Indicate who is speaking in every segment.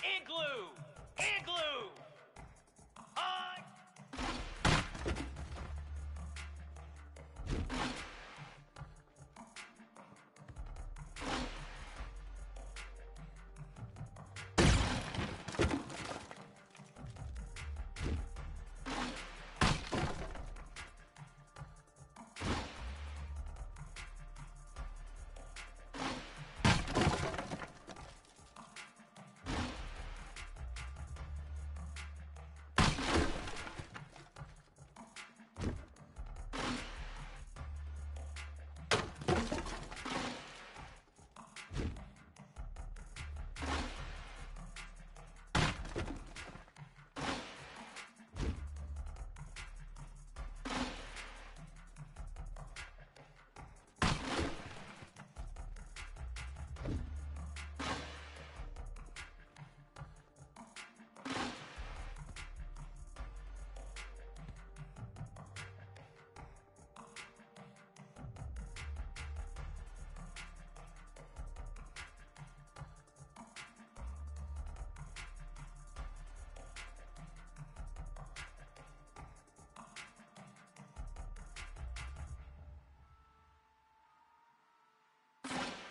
Speaker 1: Igloo! Igloo! I...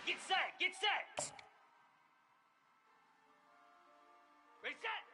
Speaker 1: Get set! Get set! Ready, set!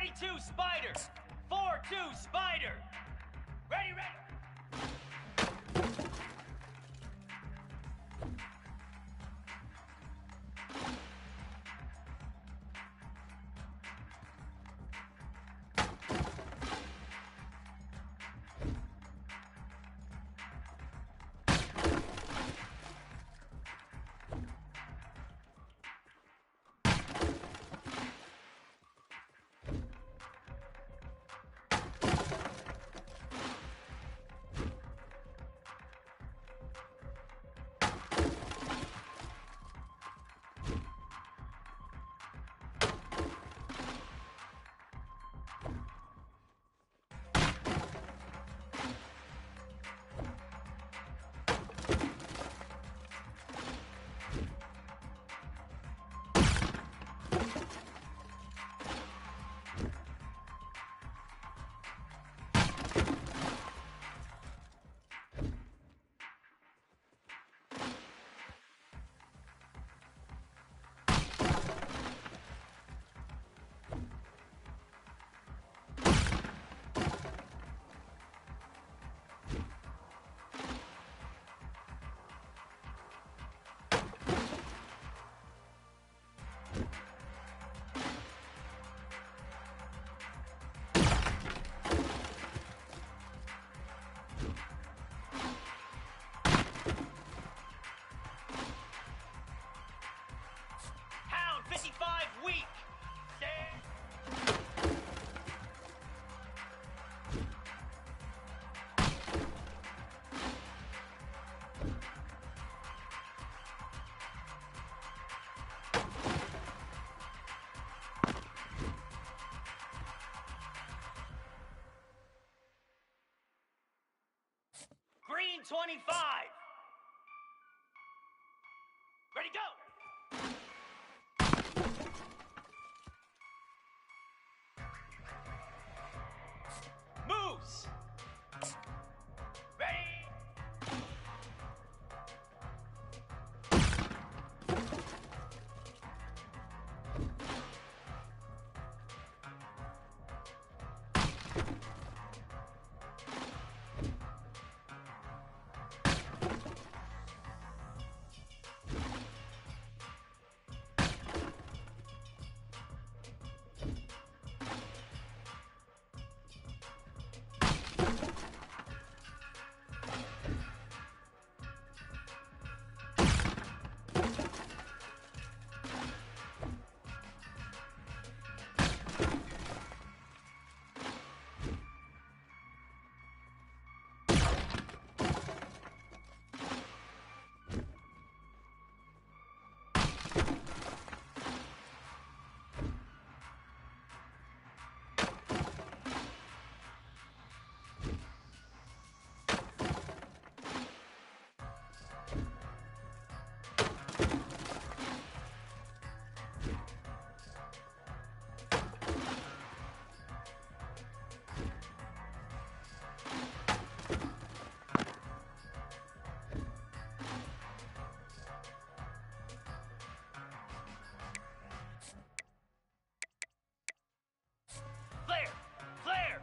Speaker 1: 22 Spider. 4-2 Spider. Ready, ready. Hound 55 weak. Stand. Green 25. Ready, go. Moose. Ready. Flare! Flare!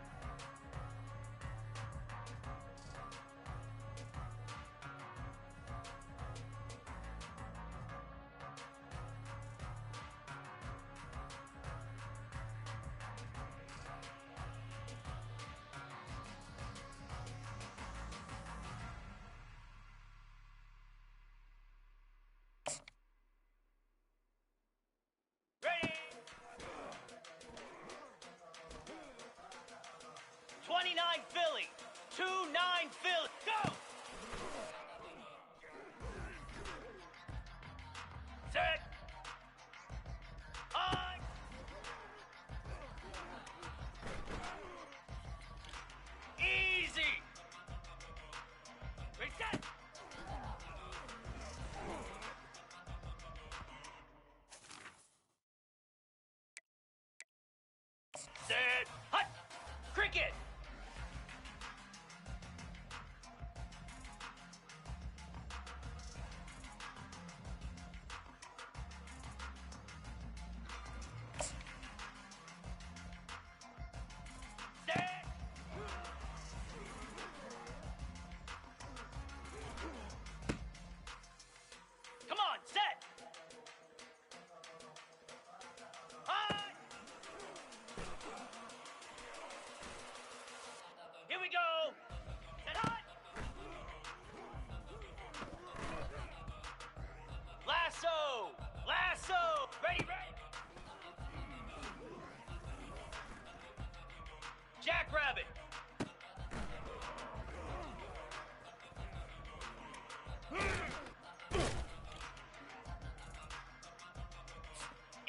Speaker 1: Ready! 29 Philly. 2-9 Philly. Go! Set. On. Easy. Reset. Set. Hut. Cricket. Jackrabbit.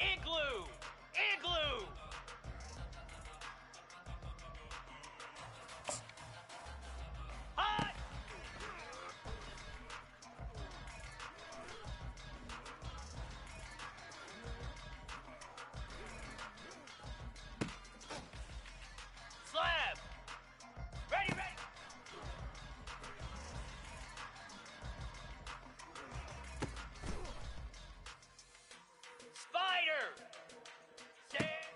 Speaker 1: Igloo. Igloo. Hot. Slab. Ready, ready. Spider. Stand.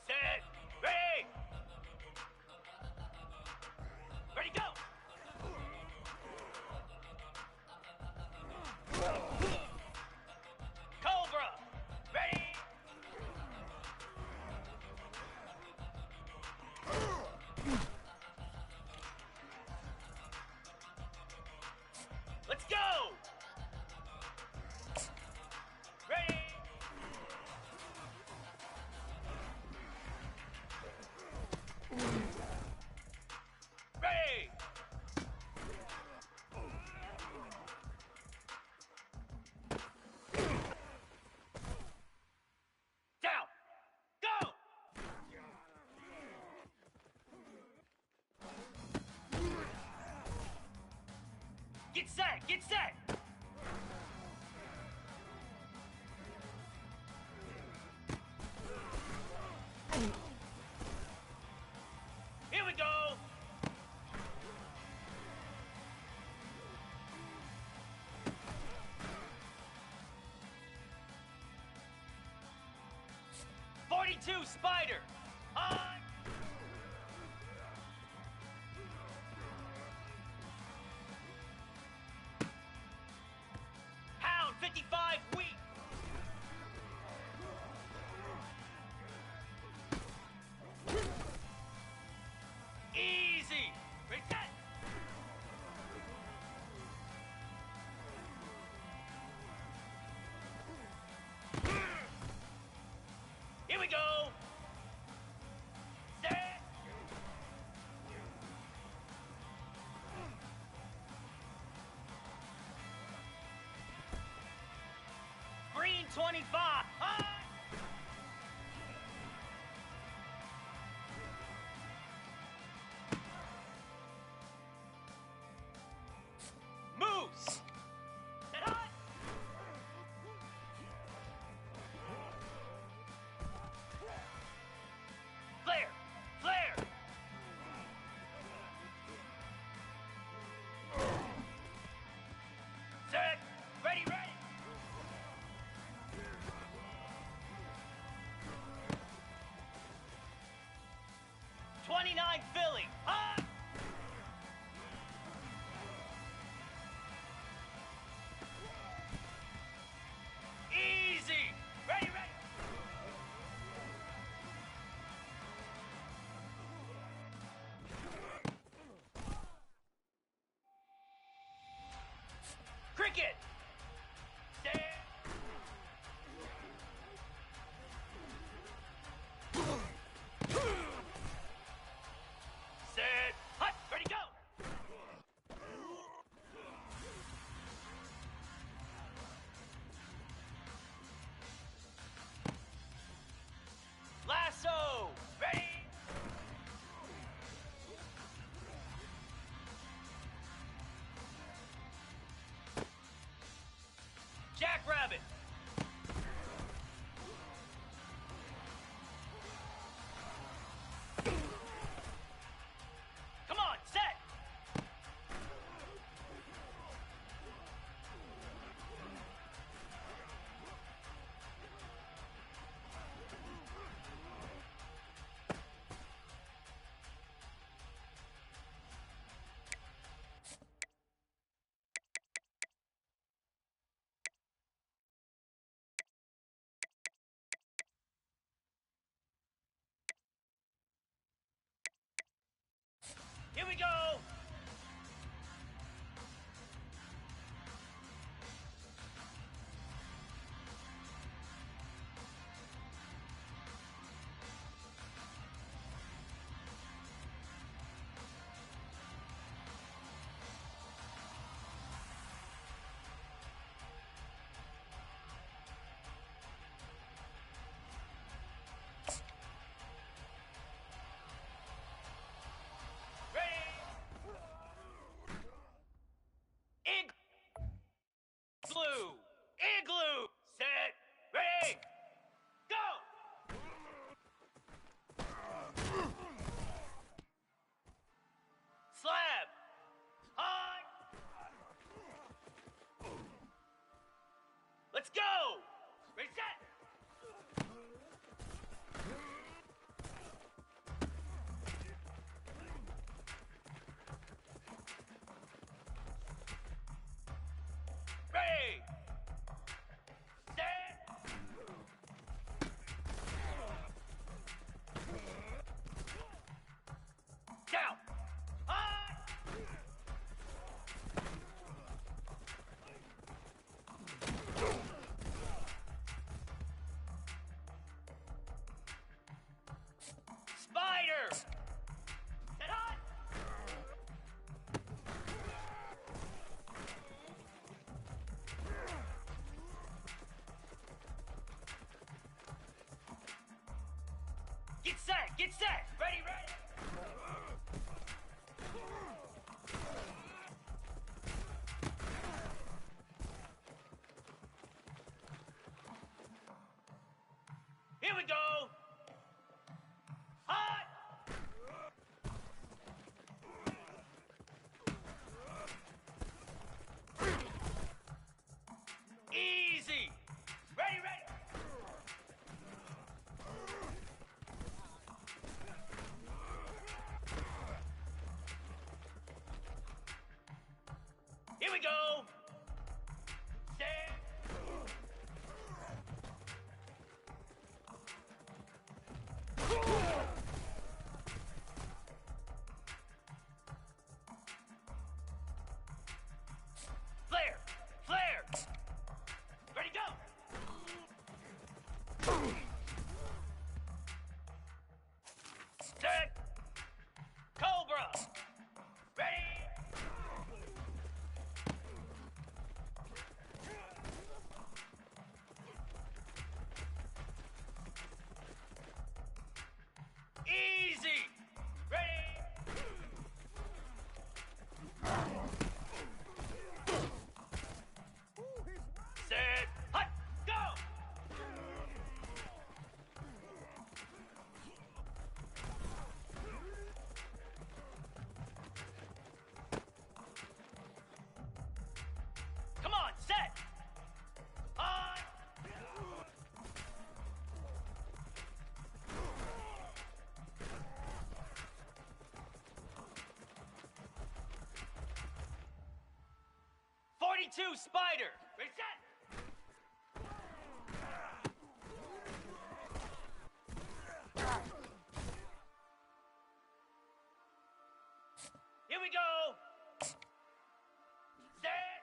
Speaker 1: Set. Ready. Ready, go. Cobra. Ready. Let's go. Ready. Ready. Down. Go. Get set. Get set. Here we go. '42 Spider. On. Hound 55 weak. Easy. Reset. Here we go. Set. Green 25. On. Moose. Set hot. Flare. Flare. Set. Ready, ready. '29 Philly. On. Easy. Ready, ready. Cricket. Stand. Set. Hut. Ready, go. Lasso. Ready. Jackrabbit. Come on, set. Here we go. Get set! Ready, ready! Here we go! Hot! Easy! Ready, ready! Here we go! Stand! Flare! Flare! Ready, go! Set! Cobra! Ready! Easy! Ready! Set! Hut! Go! Come on, set! On! '42 Spider! Ready, set! Here we go! Set!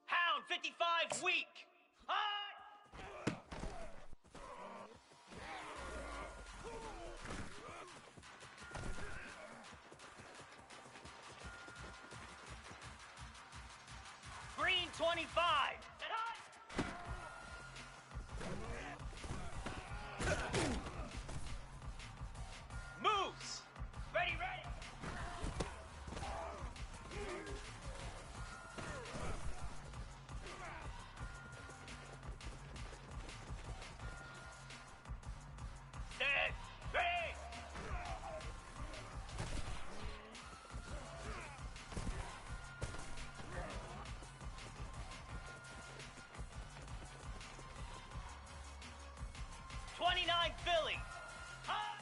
Speaker 1: Hound 55 weak! Hot! Green 25! Set hot! Moves! Ready, ready! Set! Ready! '29 Philly! Hot!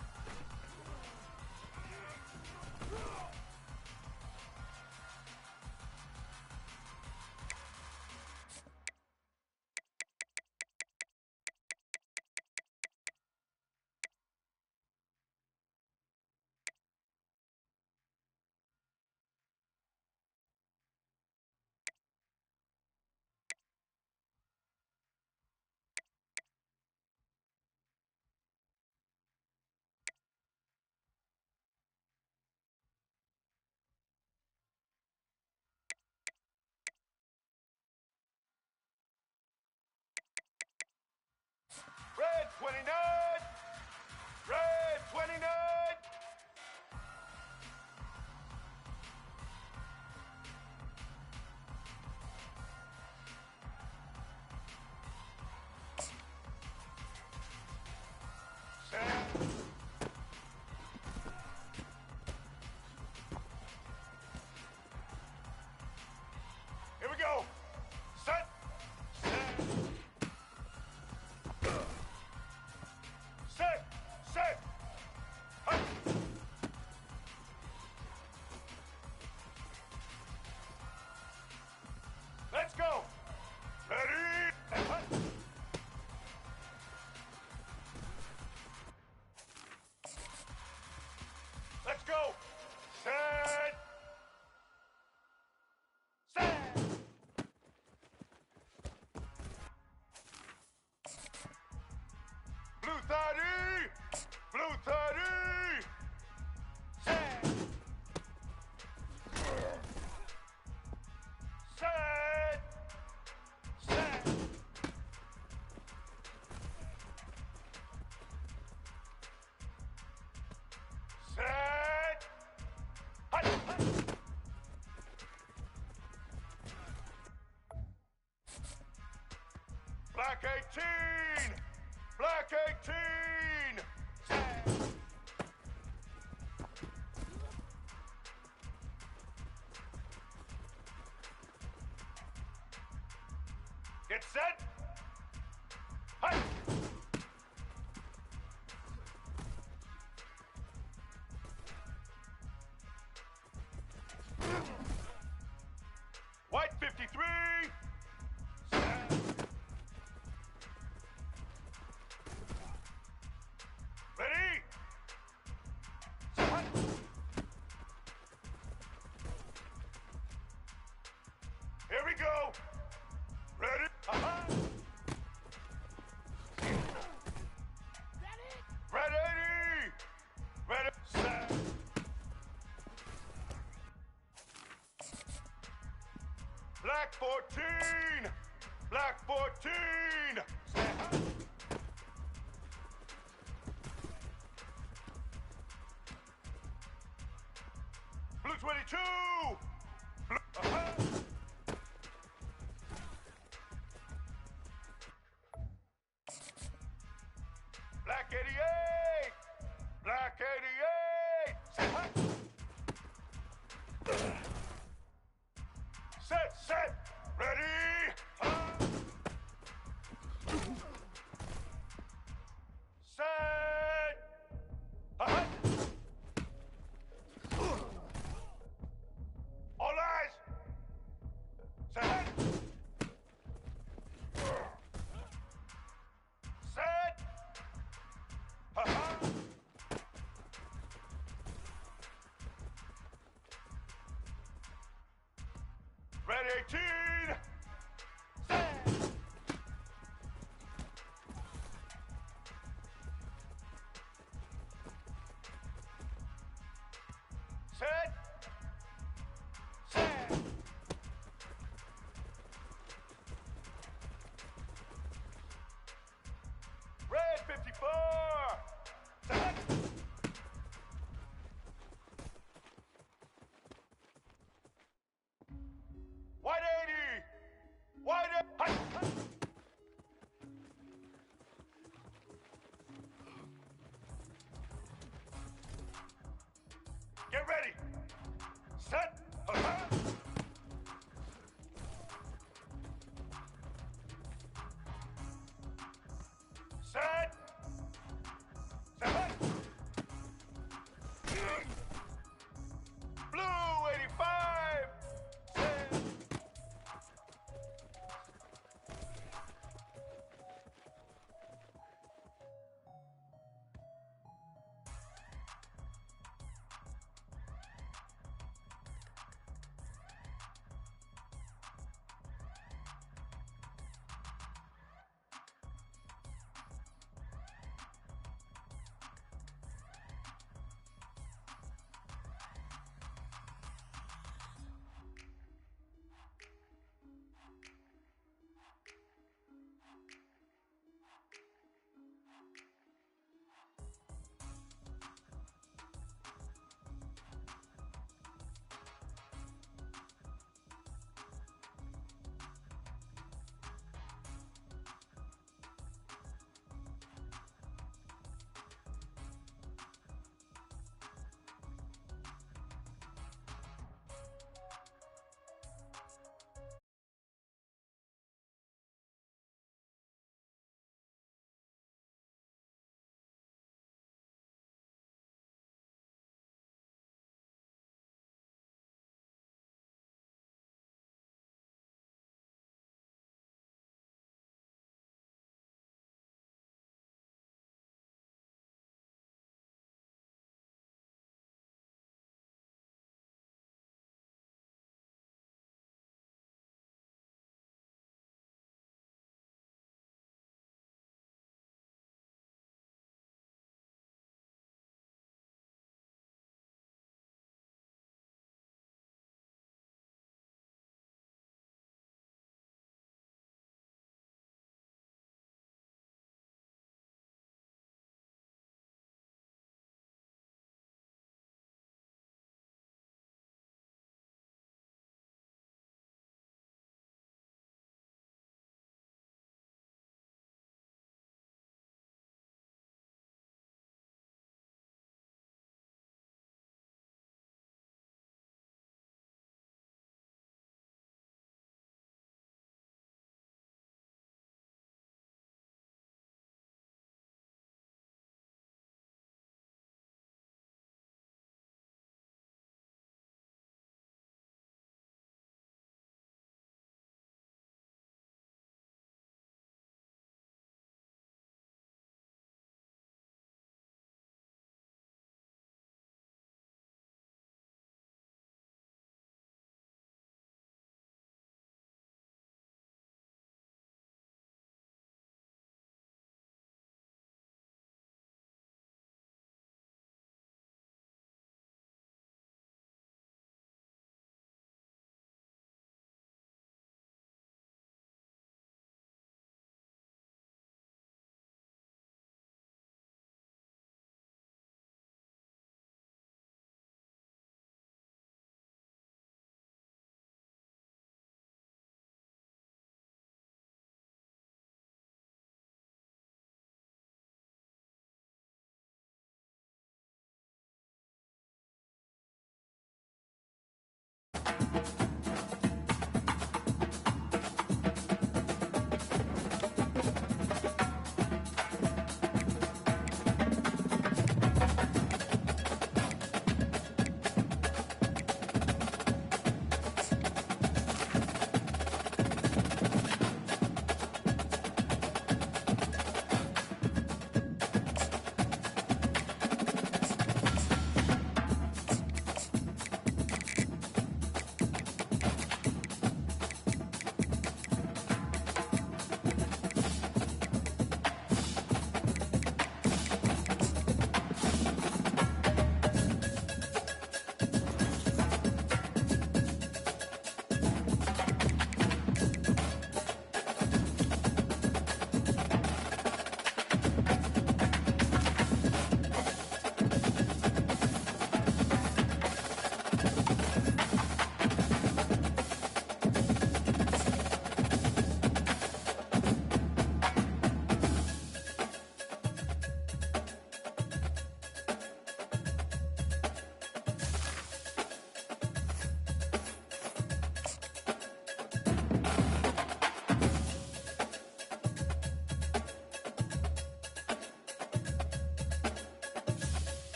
Speaker 2: Red 29! Red 29! Set. Here we go. Set. Set. Set. Hut. Let's go. Ready. And hut. Let's go. Set. Set. Blue 30. Blue 30. Set. Set. Set. Black 14! Black 14! Blue 22! Black 88! Black 88! Set! Ready! Set! All eyes! Set! Set! Red 18! Set! Set! Set! Red 54! Set! White 80! White 80! Get ready! Set! Set!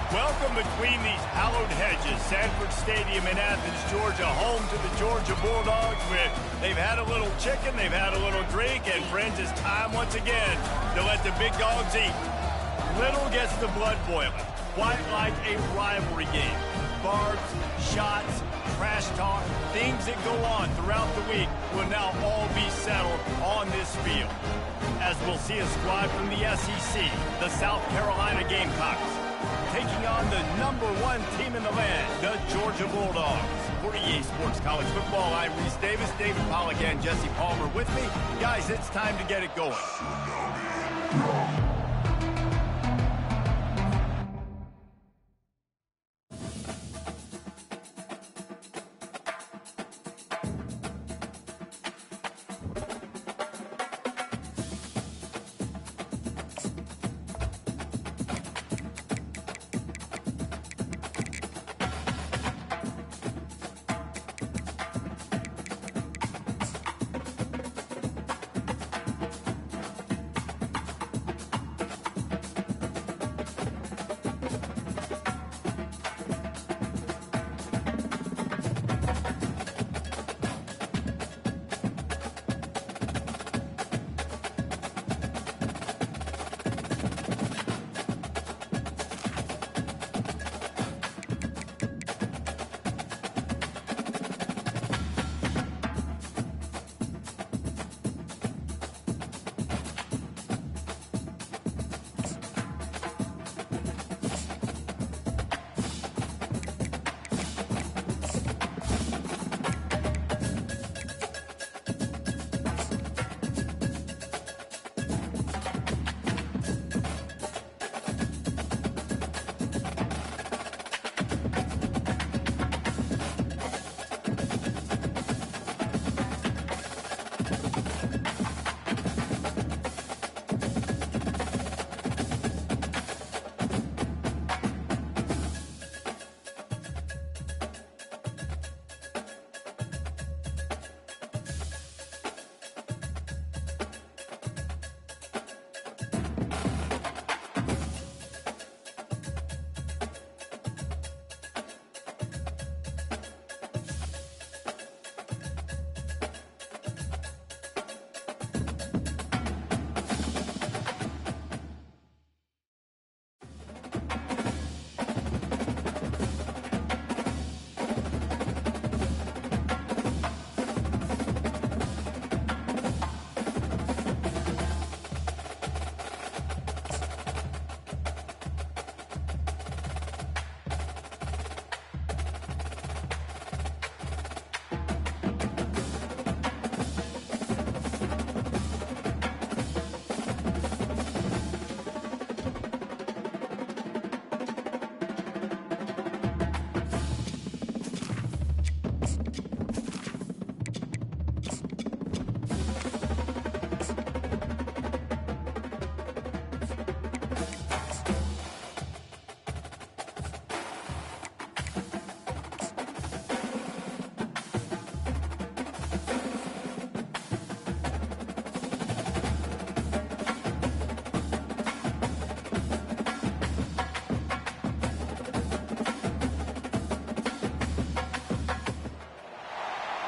Speaker 3: Welcome between these hallowed hedges. Sanford Stadium in Athens, Georgia, home to the Georgia Bulldogs. They've had a little chicken, they've had a little drink, and friends, it's time once again to let the big dogs eat. Little gets the blood boiling, quite like a rivalry game. Barbs, shots, trash talk, things that go on throughout the week will now all be settled on this field. As we'll see a squad from the SEC, the South Carolina Gamecocks, taking on the #1 team in the land, the Georgia Bulldogs. For EA Sports College Football, I'm Reese Davis, David Pollack, and Jesse Palmer with me. Guys, it's time to get it going.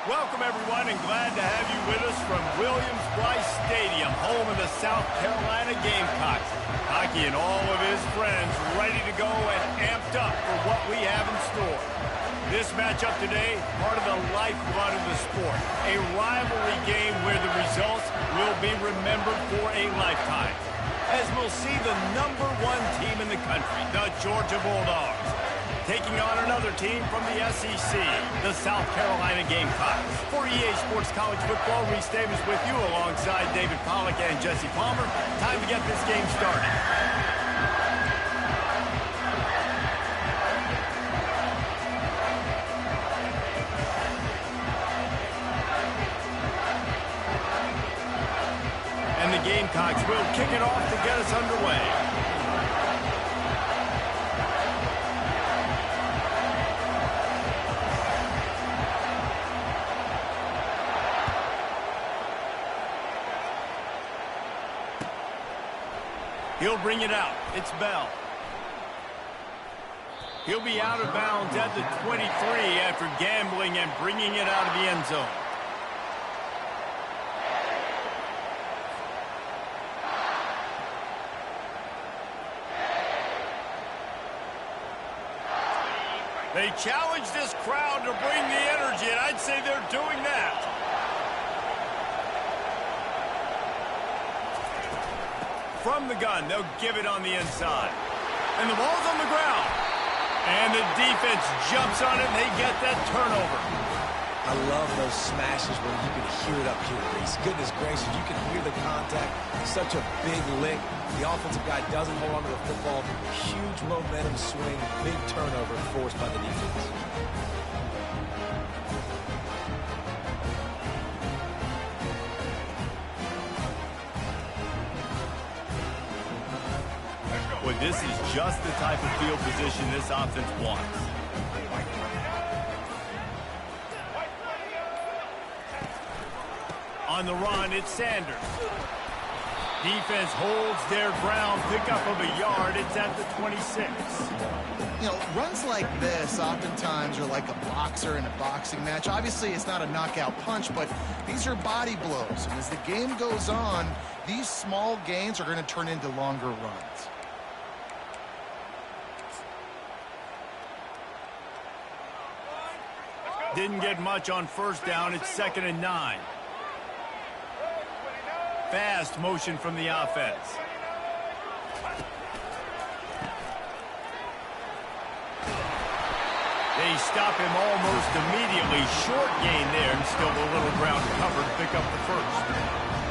Speaker 3: Welcome, everyone, and glad to have you with us from Williams-Brice Stadium, home of the South Carolina Gamecocks. Hockey and all of his friends ready to go and amped up for what we have in store. This matchup today, part of the lifeblood of the sport, a rivalry game where the results will be remembered for a lifetime. As we'll see the #1 team in the country, the Georgia Bulldogs, taking on another team from the SEC, the South Carolina Gamecocks. For EA Sports College Football, Reese Davis with you alongside David Pollack and Jesse Palmer. Time to get this game started. And the Gamecocks will kick it off to get us underway. He'll bring it out. It's Bell. He'll be out of bounds at the 23 after gambling and bringing it out of the end zone. They challenge this crowd to bring the energy, and I'd say they're doing that. From the gun, they'll give it on the inside. And the ball's on the ground. And the defense jumps on it, and they get that turnover.
Speaker 4: I love those smashes where you can hear it up here, Reese. Goodness gracious, you can hear the contact. Such a big lick. The offensive guy doesn't hold on to the football. Huge momentum swing, big turnover forced by the defense.
Speaker 3: Well, this is just the type of field position this offense wants. On the run, it's Sanders. Defense holds their ground, pickup of a yard. It's at the 26.
Speaker 5: You know, runs like this oftentimes are like a boxer in a boxing match. Obviously, it's not a knockout punch, but these are body blows. And as the game goes on, these small gains are going to turn into longer runs.
Speaker 3: Didn't get much on first down. It's 2nd and 9. Fast motion from the offense. They stop him almost immediately. Short gain there, and still a little ground cover to pick up the first.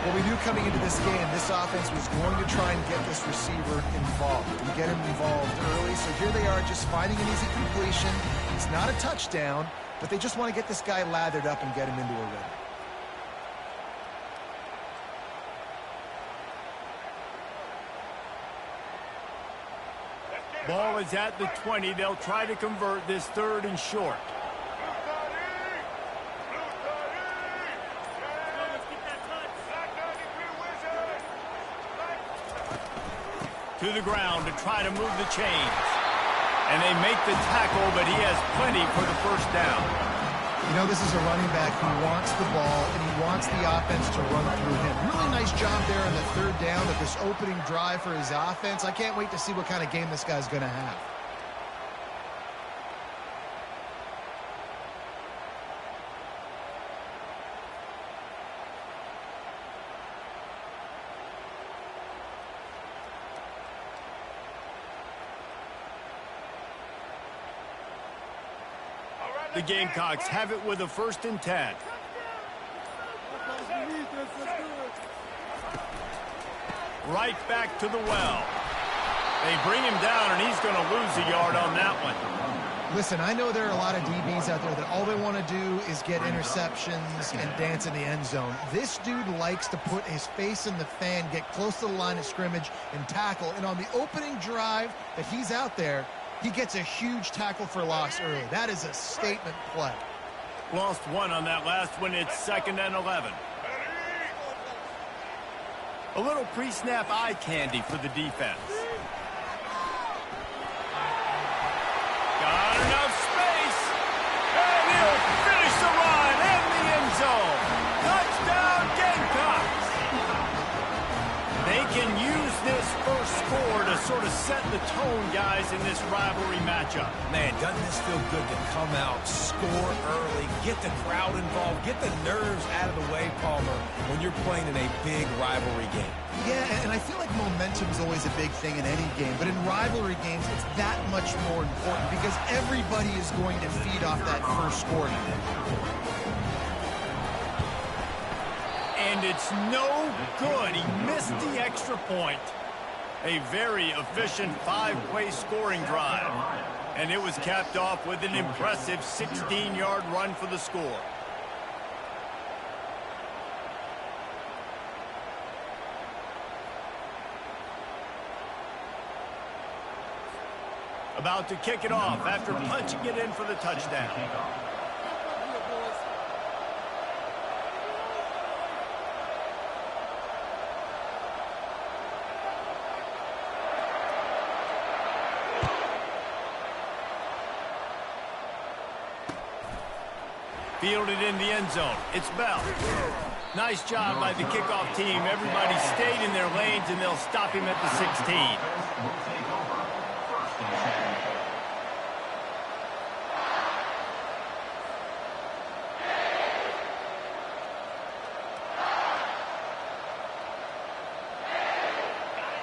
Speaker 5: Well, we knew coming into this game, this offense was going to try and get this receiver involved and get him involved early. So here they are just finding an easy completion. It's not a touchdown, but they just want to get this guy lathered up and get him into a rhythm.
Speaker 3: Ball is at the 20. They'll try to convert this 3rd and short. To the ground to try to move the chains. And they make the tackle, but he has plenty for the first down.
Speaker 5: You know, this is a running back who wants the ball, and he wants the offense to run through him. Really nice job there on the 3rd down of this opening drive for his offense. I can't wait to see what kind of game this guy's going to have.
Speaker 3: The Gamecocks have it with a 1st and 10. Right back to the well. They bring him down, and he's going to lose a yard on that one.
Speaker 5: Listen, I know there are a lot of DBs out there that all they want to do is get interceptions and dance in the end zone. This dude likes to put his face in the fan, get close to the line of scrimmage, and tackle. And on the opening drive that he's out there, he gets a huge tackle for loss early. That is a statement play.
Speaker 3: Lost one on that last one. It's 2nd and 11. A little pre-snap eye candy for the defense. Got enough space. And he'll finish the run in the end zone. Touchdown, Gamecocks. They can use this first score to sort of set the tone, guys, in this rivalry matchup.
Speaker 4: Man, doesn't this feel good to come out, score early, get the crowd involved, get the nerves out of the way, Palmer, when you're playing in a big rivalry game.
Speaker 5: Yeah, and I feel like momentum is always a big thing in any game, but in rivalry games, it's that much more important because everybody is going to feed off that first score.
Speaker 3: And it's no good. He missed the extra point. A very efficient 5-play scoring drive. And it was capped off with an impressive 16-yard run for the score. About to kick it off after punching it in for the touchdown. Fielded in the end zone. It's Bell. Nice job by the kickoff team. Everybody stayed in their lanes, and they'll stop him at the 16.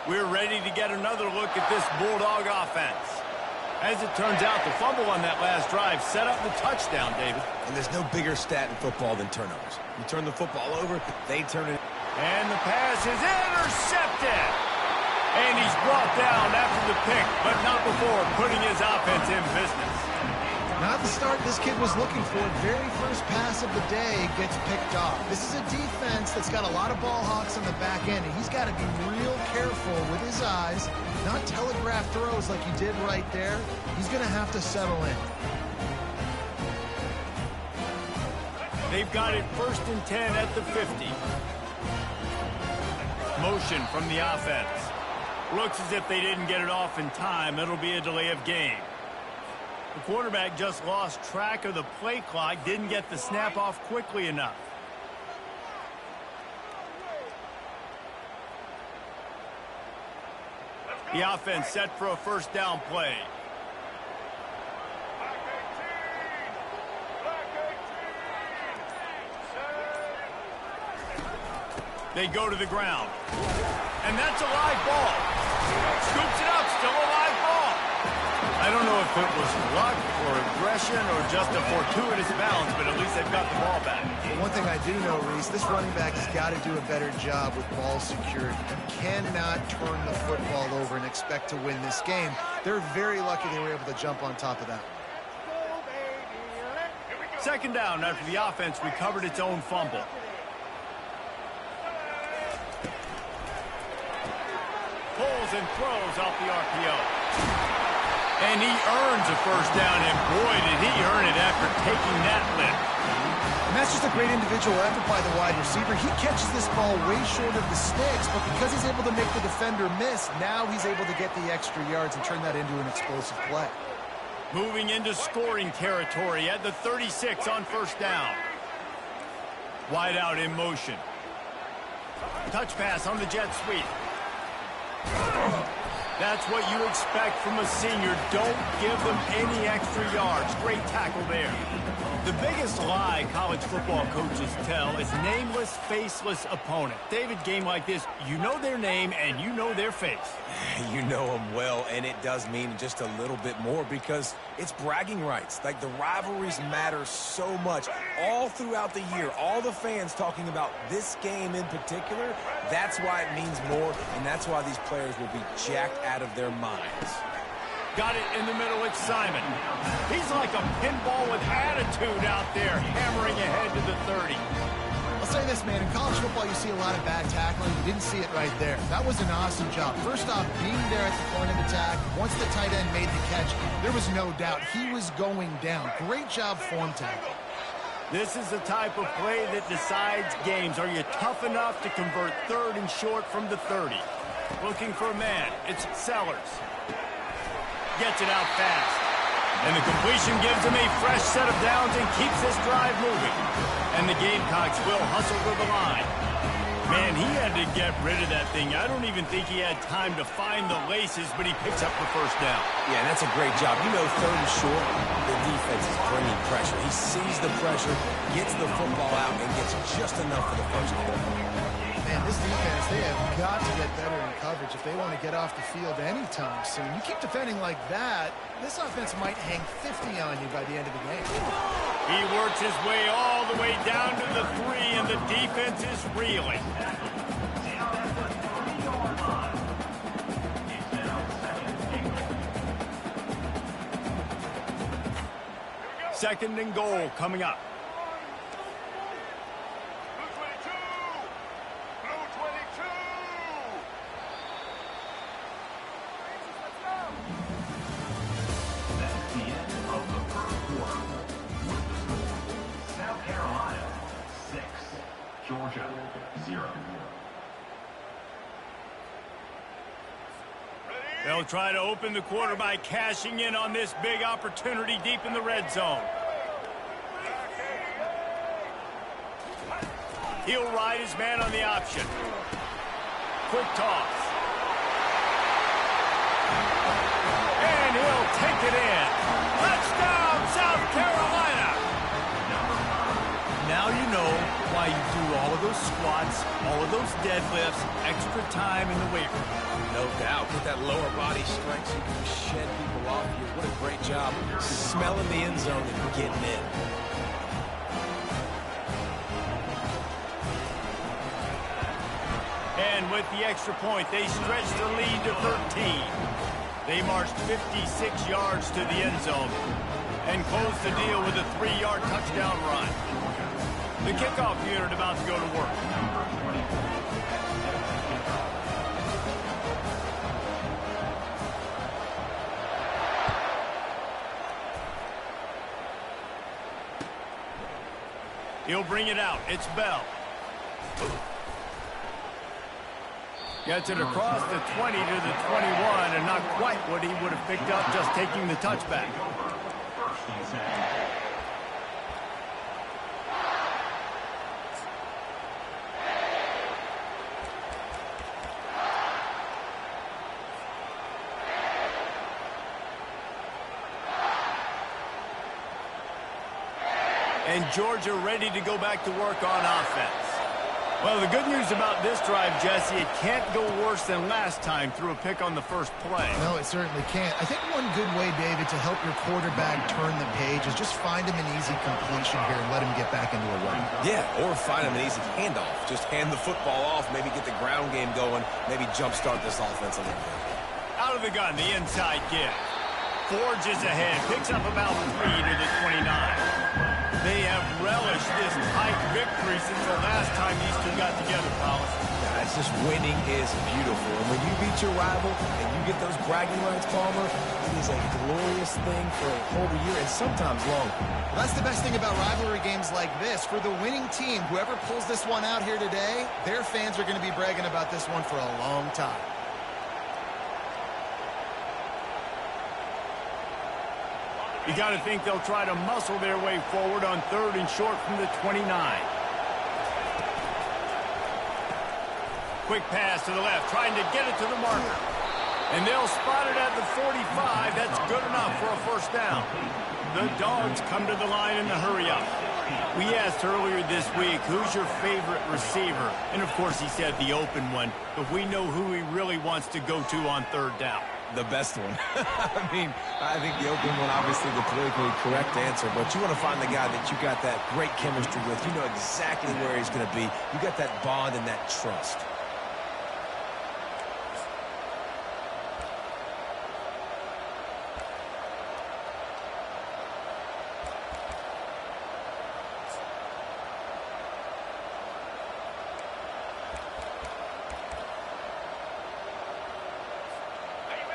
Speaker 3: We're ready to get another look at this Bulldog offense. As it turns out, the fumble on that last drive set up the touchdown, David.
Speaker 4: And there's no bigger stat in football than turnovers. You turn the football over, they turn it.
Speaker 3: And the pass is intercepted. And he's brought down after the pick, but not before putting his offense in business.
Speaker 5: Not the start this kid was looking for. Very first pass of the day gets picked off. This is a defense that's got a lot of ball hawks on the back end, and he's got to be real careful with his eyes, not telegraph throws like he did right there. He's going to have to settle in.
Speaker 3: They've got it 1st and 10 at the 50. Motion from the offense. Looks as if they didn't get it off in time. It'll be a delay of game. The quarterback just lost track of the play clock, didn't get the snap off quickly enough. The offense set for a first down play. They go to the ground. And that's a live ball. Scoops it up, still a live ball. I don't know if it was luck or aggression or just a fortuitous bounce, but at least they've got the ball back.
Speaker 5: One thing I do know, Reese, this running back has got to do a better job with ball security. You cannot turn the football over and expect to win this game. They're very lucky they were able to jump on top of that.
Speaker 3: Second down after the offense recovered its own fumble. Pulls and throws off the RPO. And he earns a first down, and boy, did he earn it after taking that lift.
Speaker 5: And that's just a great individual effort by the wide receiver. He catches this ball way short of the sticks, but because he's able to make the defender miss, now he's able to get the extra yards and turn that into an explosive play.
Speaker 3: Moving into scoring territory at the 36 on first down. Wide out in motion. Touch pass on the jet sweep. That's what you expect from a senior. Don't give them any extra yards. Great tackle there. The biggest lie college football coaches tell is nameless, faceless opponent. David, game like this, you know their name and you know their face.
Speaker 4: You know them well, and it does mean just a little bit more because it's bragging rights. Like, the rivalries matter so much all throughout the year. All the fans talking about this game in particular, that's why it means more, and that's why these players will be jacked out of their minds.
Speaker 3: Got it in the middle, it's Simon. He's like a pinball with attitude out there, hammering ahead to the 30.
Speaker 5: I'll say this, man, in college football you see a lot of bad tackling. You didn't see it right there. That was an awesome job. First off, being there at the point of attack, once the tight end made the catch, there was no doubt he was going down. Great job form tackle.
Speaker 3: This is the type of play that decides games. Are you tough enough to convert third and short from the 30? Looking for a man, it's Sellers. Gets it out fast. And the completion gives him a fresh set of downs and keeps this drive moving. And the Gamecocks will hustle to the line. Man, he had to get rid of that thing. I don't even think he had time to find the laces, but he picks up the first down.
Speaker 4: Yeah, and that's a great job. You know, third and short, the defense is bringing pressure. He sees the pressure, gets the football out, and gets just enough for the first down.
Speaker 5: Man, this defense, they have got to get better in coverage if they want to get off the field anytime soon. You keep defending like that, this offense might hang 50 on you by the end of the game.
Speaker 3: He works his way all the way down to the 3, and the defense is reeling. Second and goal coming up.
Speaker 6: Georgia, 0.
Speaker 3: They'll try to open the quarter by cashing in on this big opportunity deep in the red zone. He'll ride his man on the option. Quick toss. And he'll take it in. Touchdown, South Carolina! Now you know why you do all of those squats, all of those deadlifts, extra time in the weight room.
Speaker 4: No doubt. Get that lower body strength so you can shed people off here. What a great job smelling the end zone and getting in.
Speaker 3: And with the extra point, they stretch the lead to 13. They marched 56 yards to the end zone and closed the deal with a 3-yard touchdown run. The kickoff unit about to go to work. He'll bring it out. It's Bell. Gets it across the 20 to the 21, and not quite what he would have picked up just taking the touchback. And Georgia ready to go back to work on offense. Well, the good news about this drive, Jesse, it can't go worse than last time through a pick on the first play.
Speaker 5: No, it certainly can't. I think one good way, David, to help your quarterback turn the page is just find him an easy completion here and let him get back into a run.
Speaker 4: Yeah, or find him an easy handoff. Just hand the football off, maybe get the ground game going, maybe jumpstart this offense a little bit.
Speaker 3: Out of the gun, the inside give. Forges ahead, picks up about 3 to the 29. They have relished this tight victory since the last time these two got together, Powers.
Speaker 4: It's just winning is beautiful. And when you beat your rival and you get those bragging rights, Palmer, it is a glorious thing for a whole year and sometimes longer.
Speaker 5: Well, that's the best thing about rivalry games like this. For the winning team, whoever pulls this one out here today, their fans are going to be bragging about this one for a long time.
Speaker 3: You got to think they'll try to muscle their way forward on 3rd and short from the 29. Quick pass to the left, trying to get it to the marker. And they'll spot it at the 45. That's good enough for a first down. The Dogs come to the line in the hurry-up. We asked earlier this week, who's your favorite receiver? And, of course, he said the open one. But we know who he really wants to go to on 3rd down.
Speaker 4: The best one. I mean, I think the open one, obviously the politically correct answer, but you want to find the guy that you got that great chemistry with. You know exactly where he's going to be. You got that bond and that trust.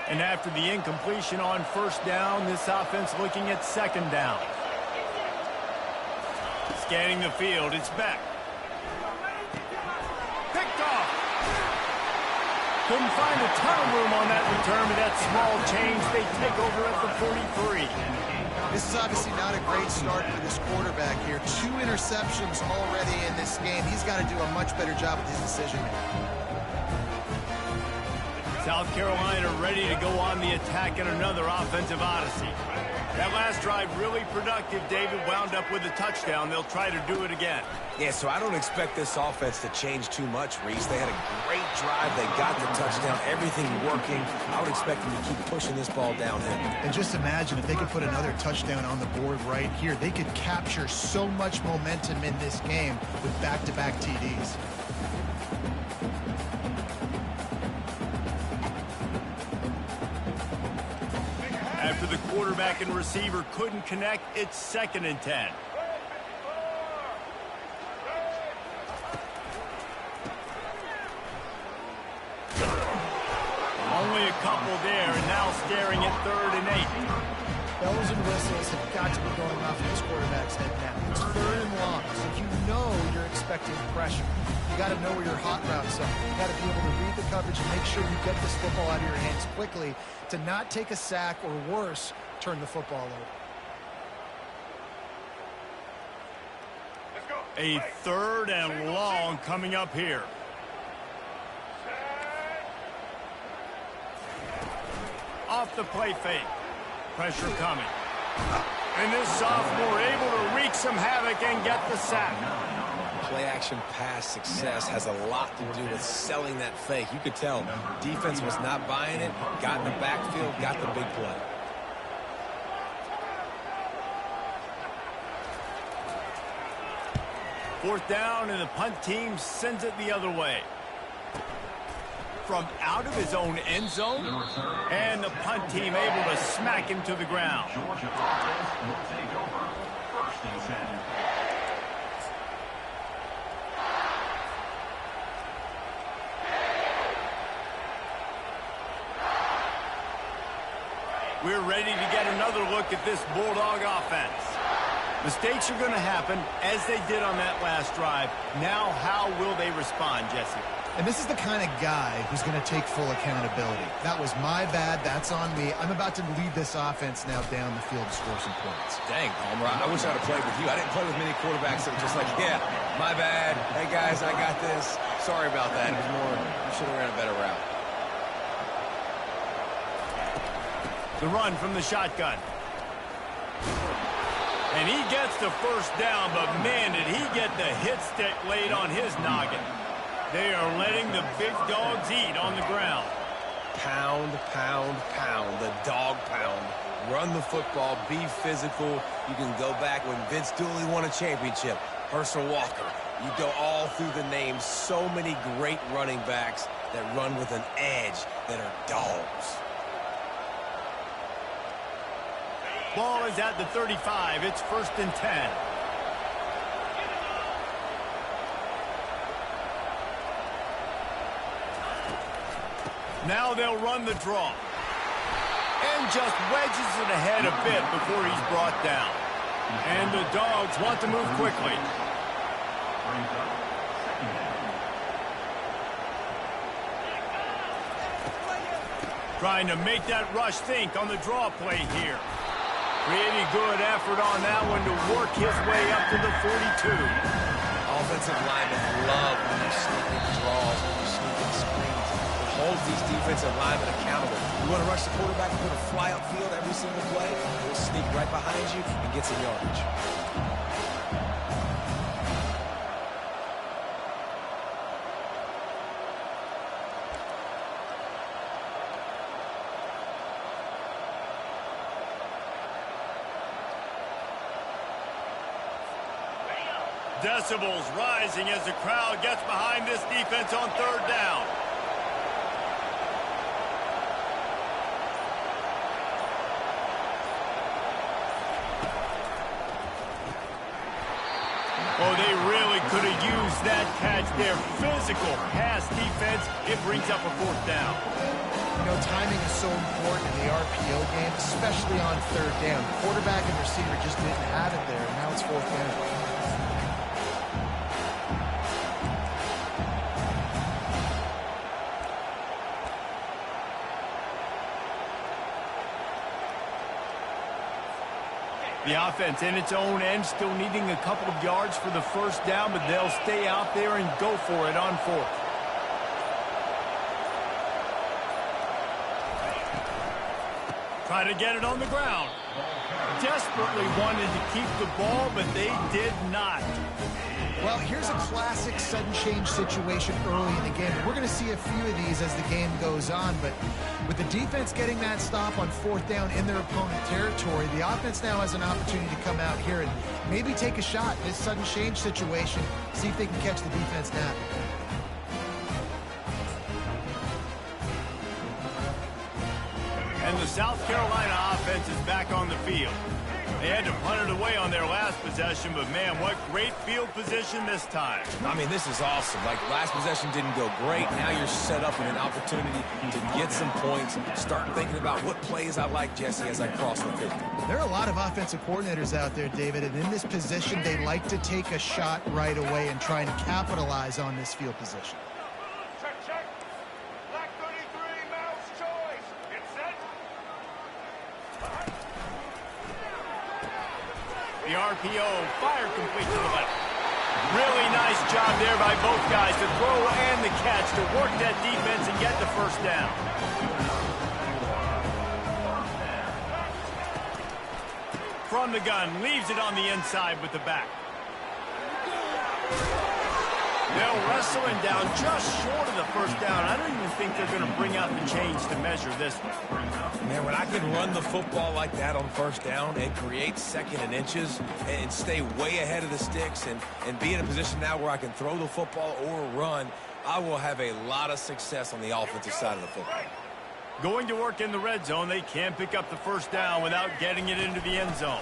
Speaker 3: And after the incompletion on 1st down, this offense looking at 2nd down. Scanning the field, it's Beck. Picked off. Couldn't find a ton of room on that return, but that small change, they take over at the 43.
Speaker 5: This is obviously not a great start for this quarterback here. 2 interceptions already in this game. He's got to do a much better job with his decision-making.
Speaker 3: South Carolina ready to go on the attack in another offensive odyssey. That last drive really productive. David wound up with a touchdown. They'll try to do it again.
Speaker 4: Yeah, so I don't expect this offense to change too much, Reese. They had a great drive. They got the touchdown. Everything working. I would expect them to keep pushing this ball downhill.
Speaker 5: And just imagine if they could put another touchdown on the board right here. They could capture so much momentum in this game with back-to-back TDs.
Speaker 3: After the quarterback and receiver couldn't connect, it's 2nd and 10. Only a couple there, and now staring at 3rd and 8.
Speaker 5: Bells and whistles have got to be going off in this quarterback's head now. It's 3rd and long, so you know you're expecting pressure. You got to know where your hot routes are. You got to be able to read the coverage and make sure you get this football out of your hands quickly to not take a sack or worse, turn the football over.
Speaker 2: Let's go.
Speaker 3: A 3rd and long coming up here. Off the play fake. Pressure coming. And this sophomore able to wreak some havoc and get the sack.
Speaker 4: Play action pass success has a lot to do with selling that fake. You could tell defense was not buying it, got in the backfield, got the big play.
Speaker 3: Fourth down, and the punt team sends it the other way. From out of his own end zone, and the punt team able to smack him to the ground.
Speaker 6: Georgia offense will take over. 1st and 10.
Speaker 3: We're ready to get another look at this Bulldog offense. Mistakes are going to happen, as they did on that last drive. Now, how will they respond, Jesse?
Speaker 5: And this is the kind of guy who's going to take full accountability. That was my bad. That's on me. I'm about to lead this offense now down the field to score some points.
Speaker 4: Dang, Palmer, I wish I'd have played with you. I didn't play with many quarterbacks that were just like, yeah, my bad. Hey, guys, I got this. Sorry about that. It was more, you should have ran a better route.
Speaker 3: The run from the shotgun. And he gets the first down, but man, did he get the hit stick laid on his noggin. They are letting the big dogs eat on the ground.
Speaker 4: Pound, pound, pound. The dog pound. Run the football. Be physical. You can go back when Vince Dooley won a championship. Herschel Walker. You go all through the names. So many great running backs that run with an edge that are dogs.
Speaker 3: Ball is at the 35. It's 1st and 10. Now they'll run the draw. And just wedges it ahead a bit before he's brought down. And the Dogs want to move quickly. Trying to make that rush think on the draw play here. Pretty good effort on that one to work his way up to the 42.
Speaker 4: Offensive linemen love when you sneak in draws, when you sneak in screens. It holds these defensive linemen accountable. You want to rush the quarterback and put a fly upfield every single play? We'll sneak right behind you and get some yardage.
Speaker 3: Decibels rising as the crowd gets behind this defense on 3rd down. Oh, they really could have used that catch there. Physical pass defense. It brings up a 4th down.
Speaker 5: You know, timing is so important in the RPO game, especially on 3rd down. Quarterback and receiver just didn't have it there, and now it's 4th down.
Speaker 3: The offense in its own end still needing a couple of yards for the 1st down, but they'll stay out there and go for it on 4th. Try to get it on the ground. Desperately wanted to keep the ball, but they did not.
Speaker 5: Well, here's a classic sudden change situation early in the game. We're going to see a few of these as the game goes on, but with the defense getting that stop on 4th down in their opponent territory, the offense now has an opportunity to come out here and maybe take a shot in this sudden change situation, see if they can catch the defense now.
Speaker 3: And the South Carolina offense is back on the field. They had to punt it away on their last possession, but man, what great field position this time.
Speaker 4: I mean, this is awesome. Like, last possession didn't go great. Now you're set up with an opportunity to get some points. Start thinking about what plays I like, Jesse, as I cross the 50.
Speaker 5: There are a lot of offensive coordinators out there, David, and in this position, they like to take a shot right away and try and capitalize on this field position.
Speaker 2: Check, check. Black 33, mouse choice. Get set.
Speaker 3: The RPO, fire complete to the left. Really nice job there by both guys to throw and the catch to work that defense and get the first down. From the gun, leaves it on the inside with the back. They'll wrestle him down just short of the first down. I don't even think they're going to bring out the chains to measure this one.
Speaker 4: Man, when I can run the football like that on first down and create second and inches and stay way ahead of the sticks and be in a position now where I can throw the football or run, I will have a lot of success on the offensive side of the football.
Speaker 3: Going to work in the red zone, they can't pick up the first down without getting it into the end zone.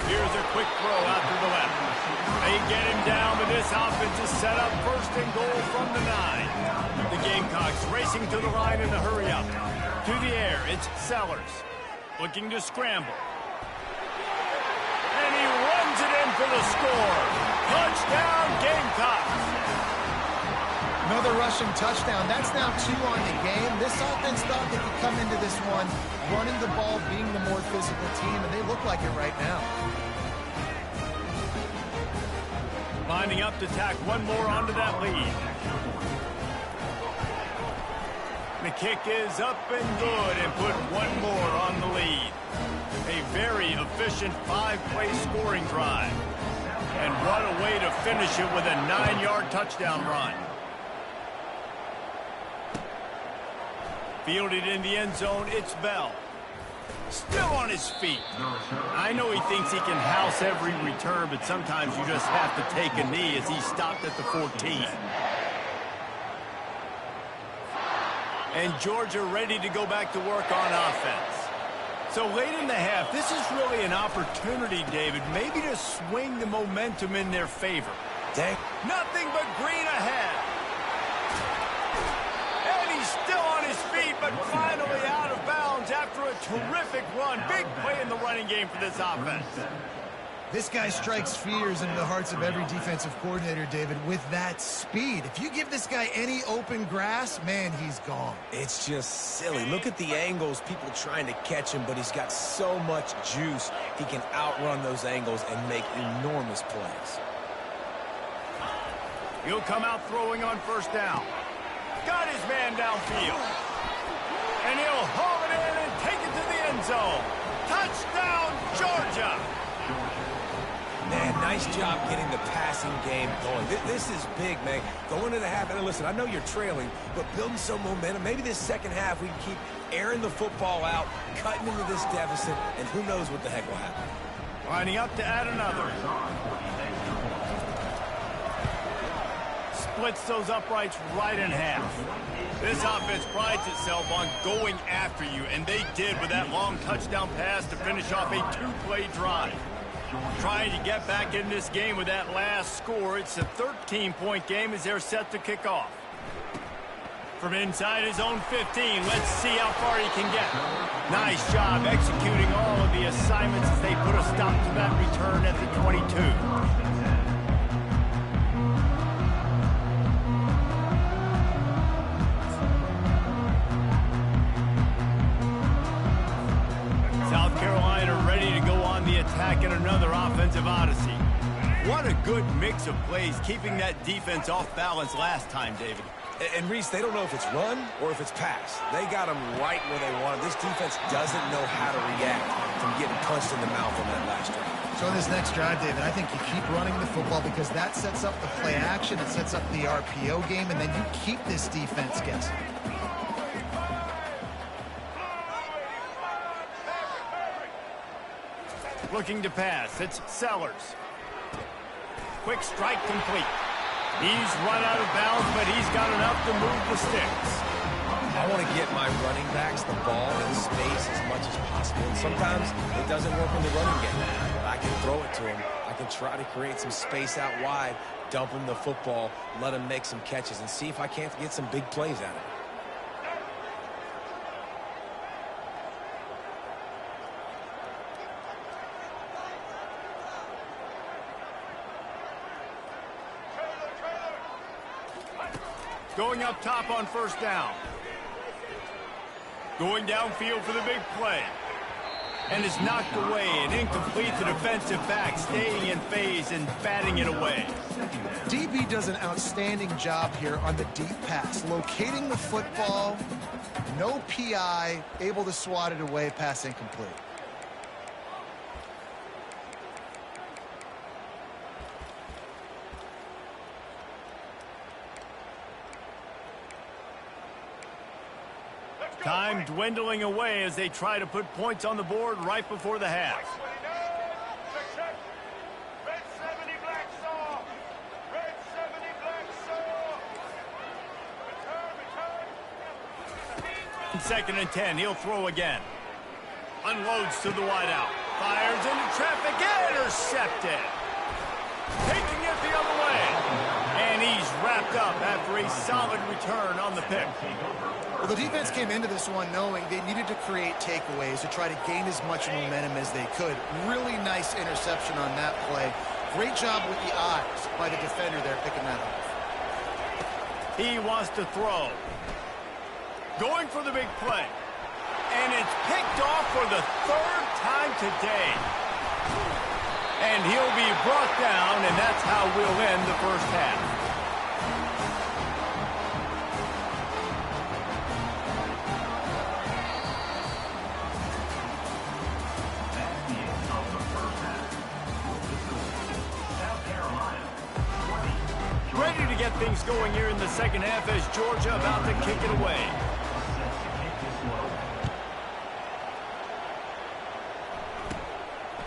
Speaker 3: Here's a quick throw out to the left. They get him down, but this offense is set up first and goal from the 9. The Gamecocks racing to the line in the hurry up. To the air, it's Sellers. Looking to scramble. And he runs it in for the score. Touchdown, Gamecocks.
Speaker 5: Another rushing touchdown. That's now 2 on the game. This offense thought they could come into this one running the ball, being the more physical team, and they look like it right now.
Speaker 3: Lining up to tack one more onto that lead. The kick is up and good and put one more on the lead. A very efficient 5-play scoring drive. And what a way to finish it with a 9-yard touchdown run. Fielded in the end zone, it's Bell. Still on his feet. I know he thinks he can house every return, but sometimes you just have to take a knee as he stopped at the 14. And Georgia ready to go back to work on offense. So late in the half, this is really an opportunity, David, maybe to swing the momentum in their favor.
Speaker 4: Dang.
Speaker 3: Nothing but green ahead. And he's still on his feet, but finally out of bounds after a terrific run. Big play in the running game for this offense.
Speaker 5: This guy strikes fears into the hearts of every defensive coordinator, David, with that speed. If you give this guy any open grass, man, he's gone.
Speaker 4: It's just silly. Look at the angles, people trying to catch him, but he's got so much juice. He can outrun those angles and make enormous plays.
Speaker 3: He'll come out throwing on first down. Got his man downfield. And he'll haul it in and take it to the end zone. Touchdown, Georgia!
Speaker 4: Man, nice job getting the passing game going. This is big, man. Going into the half, and listen, I know you're trailing, but building some momentum. Maybe this second half we can keep airing the football out, cutting into this deficit, and who knows what the heck will happen.
Speaker 3: Lining up to add another. Splits those uprights right in half. This offense prides itself on going after you, and they did with that long touchdown pass to finish off a 2-play drive. Trying to get back in this game with that last score. It's a 13-point game as they're set to kick off. From inside his own 15, let's see how far he can get. Nice job executing all of the assignments as they put a stop to that return at the 22. South Carolina ready to go on the attack in another offensive odyssey. What a good mix of plays, keeping that defense off balance last time, David.
Speaker 4: And Reese, they don't know if it's run or if it's pass. They got them right where they want them. This defense doesn't know how to react from getting punched in the mouth on that last drive.
Speaker 5: So in this next drive, David, I think you keep running the football because that sets up the play action, it sets up the RPO game, and then you keep this defense guessing.
Speaker 3: Looking to pass, it's Sellers. Quick strike complete. He's run out of bounds, but he's got enough to move the sticks.
Speaker 4: I want to get my running backs the ball in space as much as possible. And sometimes it doesn't work in the running game. But I can throw it to him. I can try to create some space out wide, dump him the football, let him make some catches, and see if I can't get some big plays out of it.
Speaker 3: Going up top on first down. Going downfield for the big play. and is knocked away and incomplete. The defensive back staying in phase and batting it away.
Speaker 5: DB does an outstanding job here on the deep pass, locating the football, no PI, able to swat it away, pass incomplete.
Speaker 3: Time dwindling away as they try to put points on the board right before the half.
Speaker 2: Check. Red 70, black saw. Red 70, black saw. Return.
Speaker 3: Second and 10, he'll throw again. Unloads to the wideout. Fires into traffic, intercepted. Taking it the other way. And he's wrapped up after a solid return on the pick.
Speaker 5: Well, the defense came into this one knowing they needed to create takeaways to try to gain as much momentum as they could. Really nice interception on that play. Great job with the eyes by the defender there picking that off.
Speaker 3: He wants to throw. Going for the big play. And it's picked off for the third time today. And he'll be brought down, and that's how we'll end the first half. Ready to get things going here in the second half as Georgia about to kick it away.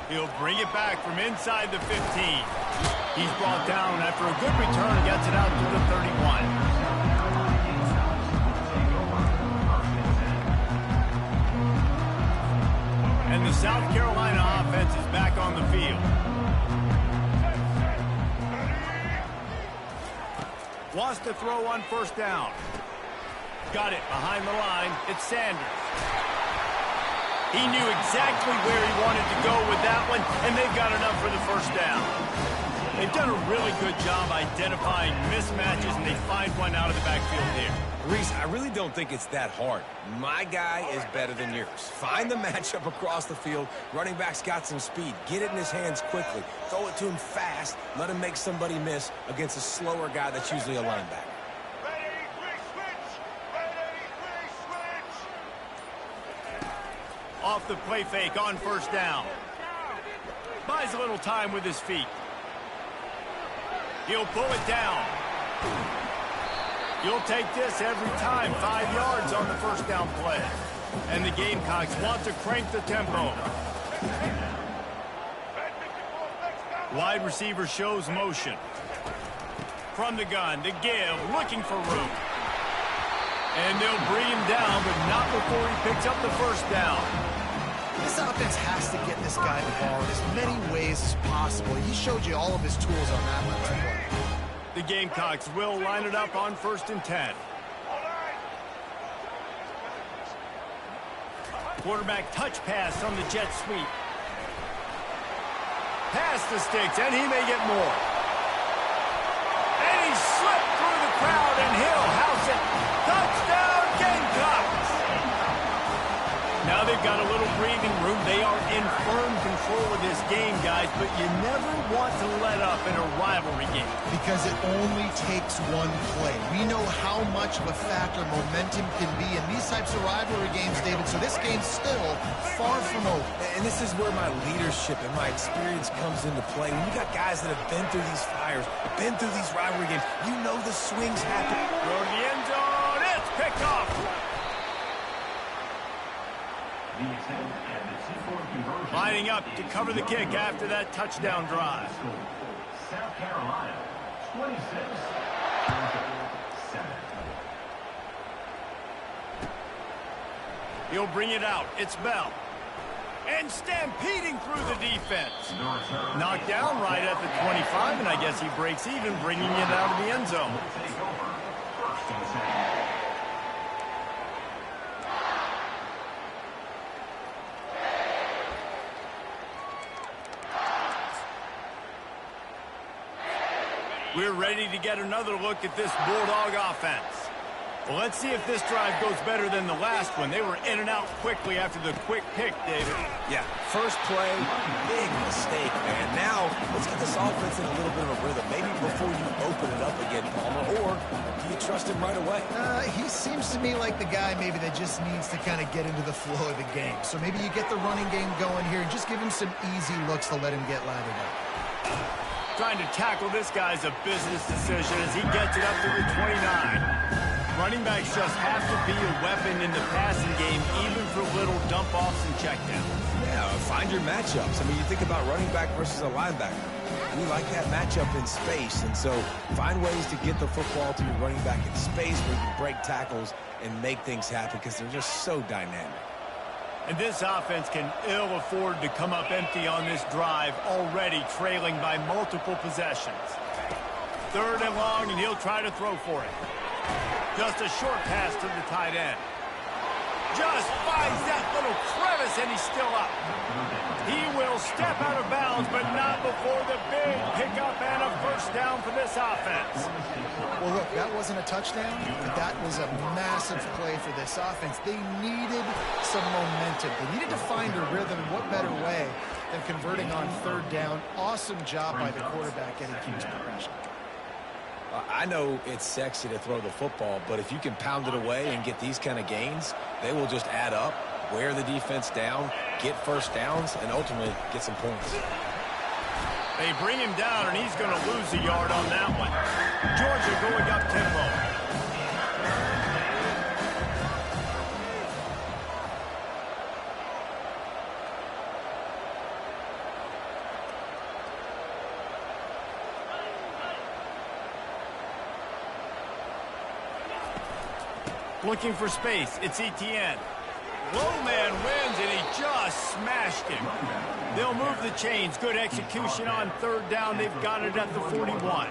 Speaker 3: He'll bring it back from inside the 15. He's brought down after a good return and gets it out to the 31. And the South Carolina offense is back on the field. Wants to throw on first down. Got it behind the line. It's Sanders. He knew exactly where he wanted to go with that one, and they've got enough for the first down. They've done a really good job identifying mismatches, and they find one out of the backfield here.
Speaker 4: Reese, I really don't think it's that hard. My guy is better than yours. Find the matchup across the field. Running back's got some speed. Get it in his hands quickly. Throw it to him fast. Let him make somebody miss against a slower guy that's usually a linebacker.
Speaker 2: Red 83, switch. Red 83, switch.
Speaker 3: Off the play fake on first down. Buys a little time with his feet. He'll pull it down. You'll take this every time. 5 yards on the first down play. And the Gamecocks want to crank the tempo. Wide receiver shows motion. From the gun to give, looking for room. And they'll bring him down, but not before he picks up the first down.
Speaker 5: This offense has to get this guy the ball in as many ways as possible. He showed you all of his tools on that last play.
Speaker 3: The Gamecocks will line it up on 1st and 10. Quarterback touch pass on the jet sweep. Past the sticks, and he may get more. And he slipped through the crowd, and he'll house it. Touchdown, Gamecocks! Now they've got a little breathing room. They are in firm control of this game, guys, but you never want to let up in a rivalry game.
Speaker 5: Because it only takes one play. We know how much of a factor momentum can be in these types of rivalry games, David, so this game's still far from over.
Speaker 4: And this is where my leadership and my experience comes into play. When you got guys that have been through these fires, been through these rivalry games, you know the swings happen.
Speaker 3: Throw to the end zone. It's picked off. Lining up to cover the kick after that touchdown drive.
Speaker 6: South Carolina, 26-7.
Speaker 3: He'll bring it out. It's Bell. And stampeding through the defense. Knocked down right at the 25, and I guess he breaks even, bringing it out of the end zone.
Speaker 6: Take over. 1st and 10.
Speaker 3: We're ready to get another look at this Bulldog offense. Well, let's see if this drive goes better than the last one. They were in and out quickly after the quick pick, David.
Speaker 4: Yeah, first play, big mistake, man. Now, let's get this offense in a little bit of a rhythm. Maybe before you open it up again, Palmer, or do you trust him right away?
Speaker 5: He seems to me like the guy maybe that just needs to kind of get into the flow of the game. So maybe you get the running game going here and just give him some easy looks to let him get lathered up.
Speaker 3: Trying to tackle this guy's a business decision as he gets it up to the 29. Running backs just have to be a weapon in the passing game, even for little dump-offs and checkdowns.
Speaker 4: Yeah, find your matchups. I mean, you think about running back versus a linebacker. We like that matchup in space, and so find ways to get the football to your running back in space where you can break tackles and make things happen because they're just so dynamic.
Speaker 3: And this offense can ill afford to come up empty on this drive, already trailing by multiple possessions. 3rd and long, and he'll try to throw for it. Just a short pass to the tight end. Just finds that little crevice, and he's still up. He will step out of bounds, but not before the big pickup and a first down for this offense.
Speaker 5: Well, look, that wasn't a touchdown, but that was a massive play for this offense. They needed some momentum. They needed to find a rhythm. What better way than converting on 3rd down? Awesome job by the quarterback getting King's progression.
Speaker 4: I know it's sexy to throw the football, but if you can pound it away and get these kind of gains, they will just add up, wear the defense down, get first downs, and ultimately get some points.
Speaker 3: They bring him down, and he's going to lose a yard on that one. Georgia going up tempo. Looking for space. It's Etienne. Low man wins, and he just smashed him. They'll move the chains. Good execution on 3rd down. They've got it at the 41.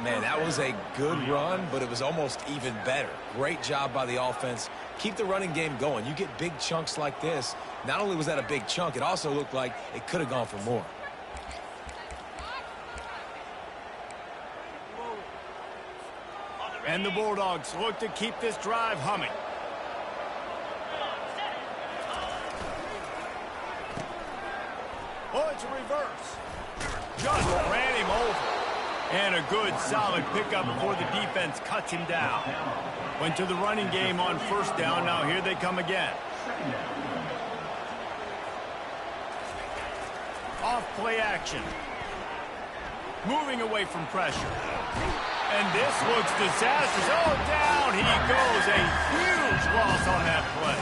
Speaker 4: Man, that was a good run, but it was almost even better. Great job by the offense. Keep the running game going. You get big chunks like this. Not only was that a big chunk, it also looked like it could have gone for more.
Speaker 3: And the Bulldogs look to keep this drive humming. Oh, it's a reverse. Just ran him over. And a good, solid pickup before the defense cuts him down. Went to the running game on 1st down. Now here they come again. Off play action. Moving away from pressure. And this looks disastrous. Oh, down he goes. A huge loss on that play.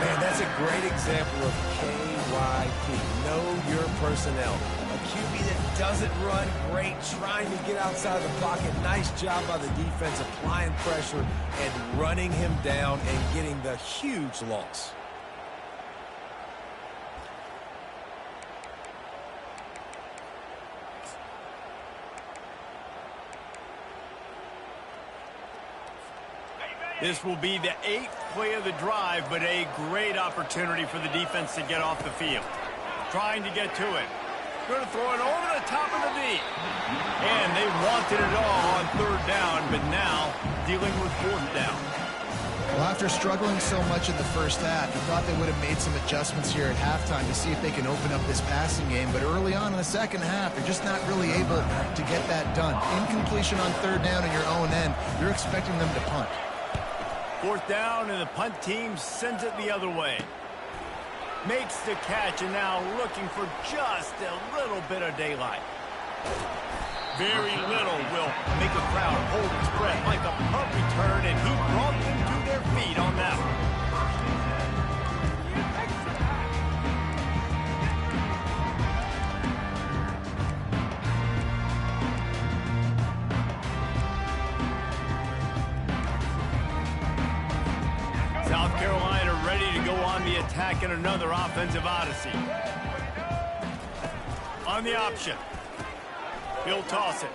Speaker 4: Man, that's a great example of KYP. Know your personnel. A QB that doesn't run great, trying to get outside of the pocket. Nice job by the defense applying pressure and running him down and getting the huge loss.
Speaker 3: This will be the 8th play of the drive, but a great opportunity for the defense to get off the field. Trying to get to it. Going to throw it over the top of the knee. And they wanted it all on 3rd down, but now dealing with 4th down.
Speaker 5: Well, after struggling so much in the first half, you thought they would have made some adjustments here at halftime to see if they can open up this passing game. But early on in the second half, they're just not really able to get that done. Incompletion on 3rd down in your own end, you're expecting them to punt.
Speaker 3: 4th down, and the punt team sends it the other way. Makes the catch, and now looking for just a little bit of daylight. Very little will make a crowd hold its breath like a punt return, and he brought them to their feet on that one. South Carolina ready to go on the attack in another offensive odyssey. On the option. He'll toss it.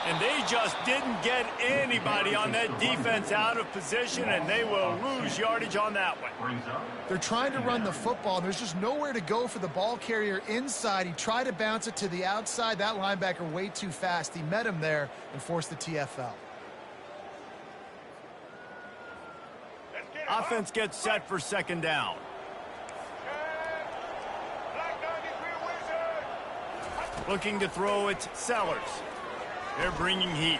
Speaker 3: And they just didn't get anybody on that defense out of position, and they will lose yardage on that one.
Speaker 5: They're trying to run the football. There's just nowhere to go for the ball carrier inside. He tried to bounce it to the outside. That linebacker way too fast. He met him there and forced the TFL.
Speaker 3: Offense gets set for second down.
Speaker 2: Black 93 Wizard.
Speaker 3: Looking to throw it, Sellers. They're bringing heat.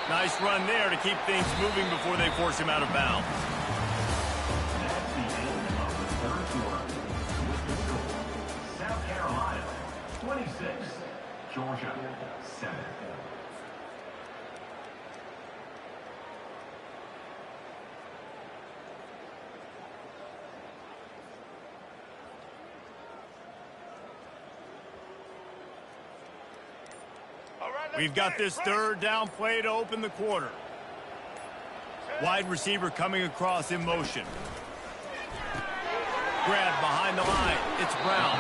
Speaker 3: Nice run there to keep things moving before they force him out of bounds.
Speaker 6: That's the end of the third quarter. With the score, South Carolina 26, Georgia 7.
Speaker 3: We've got this third down play to open the quarter. Wide receiver coming across in motion. Grab behind the line. It's Brown.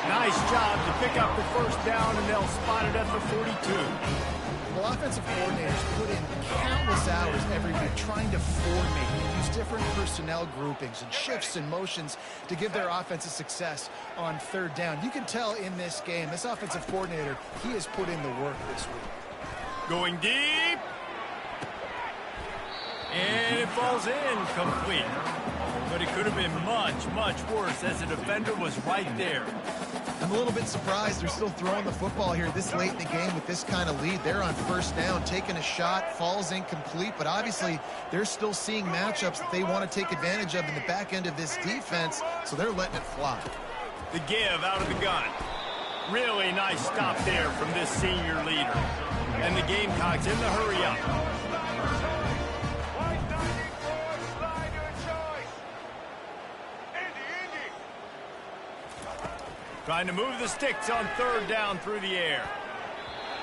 Speaker 3: Nice job to pick up the first down, and they'll spot it at the 42.
Speaker 5: Well, offensive coordinators put in countless hours every week trying to formate and use different personnel groupings and shifts and motions to give their offensive success on third down. You can tell in this game, this offensive coordinator, he has put in the work this week.
Speaker 3: Going deep. And it falls in complete. But it could have been much, much worse as the defender was right there.
Speaker 5: I'm a little bit surprised they're still throwing the football here this late in the game with this kind of lead. They're on first down, taking a shot, falls incomplete, but obviously they're still seeing matchups that they want to take advantage of in the back end of this defense, so they're letting it fly.
Speaker 3: The give out of the gun. Really nice stop there from this senior leader. And the Gamecocks in the hurry up.
Speaker 2: White 94, slide your choice. Indy.
Speaker 3: Trying to move the sticks on third down through the air.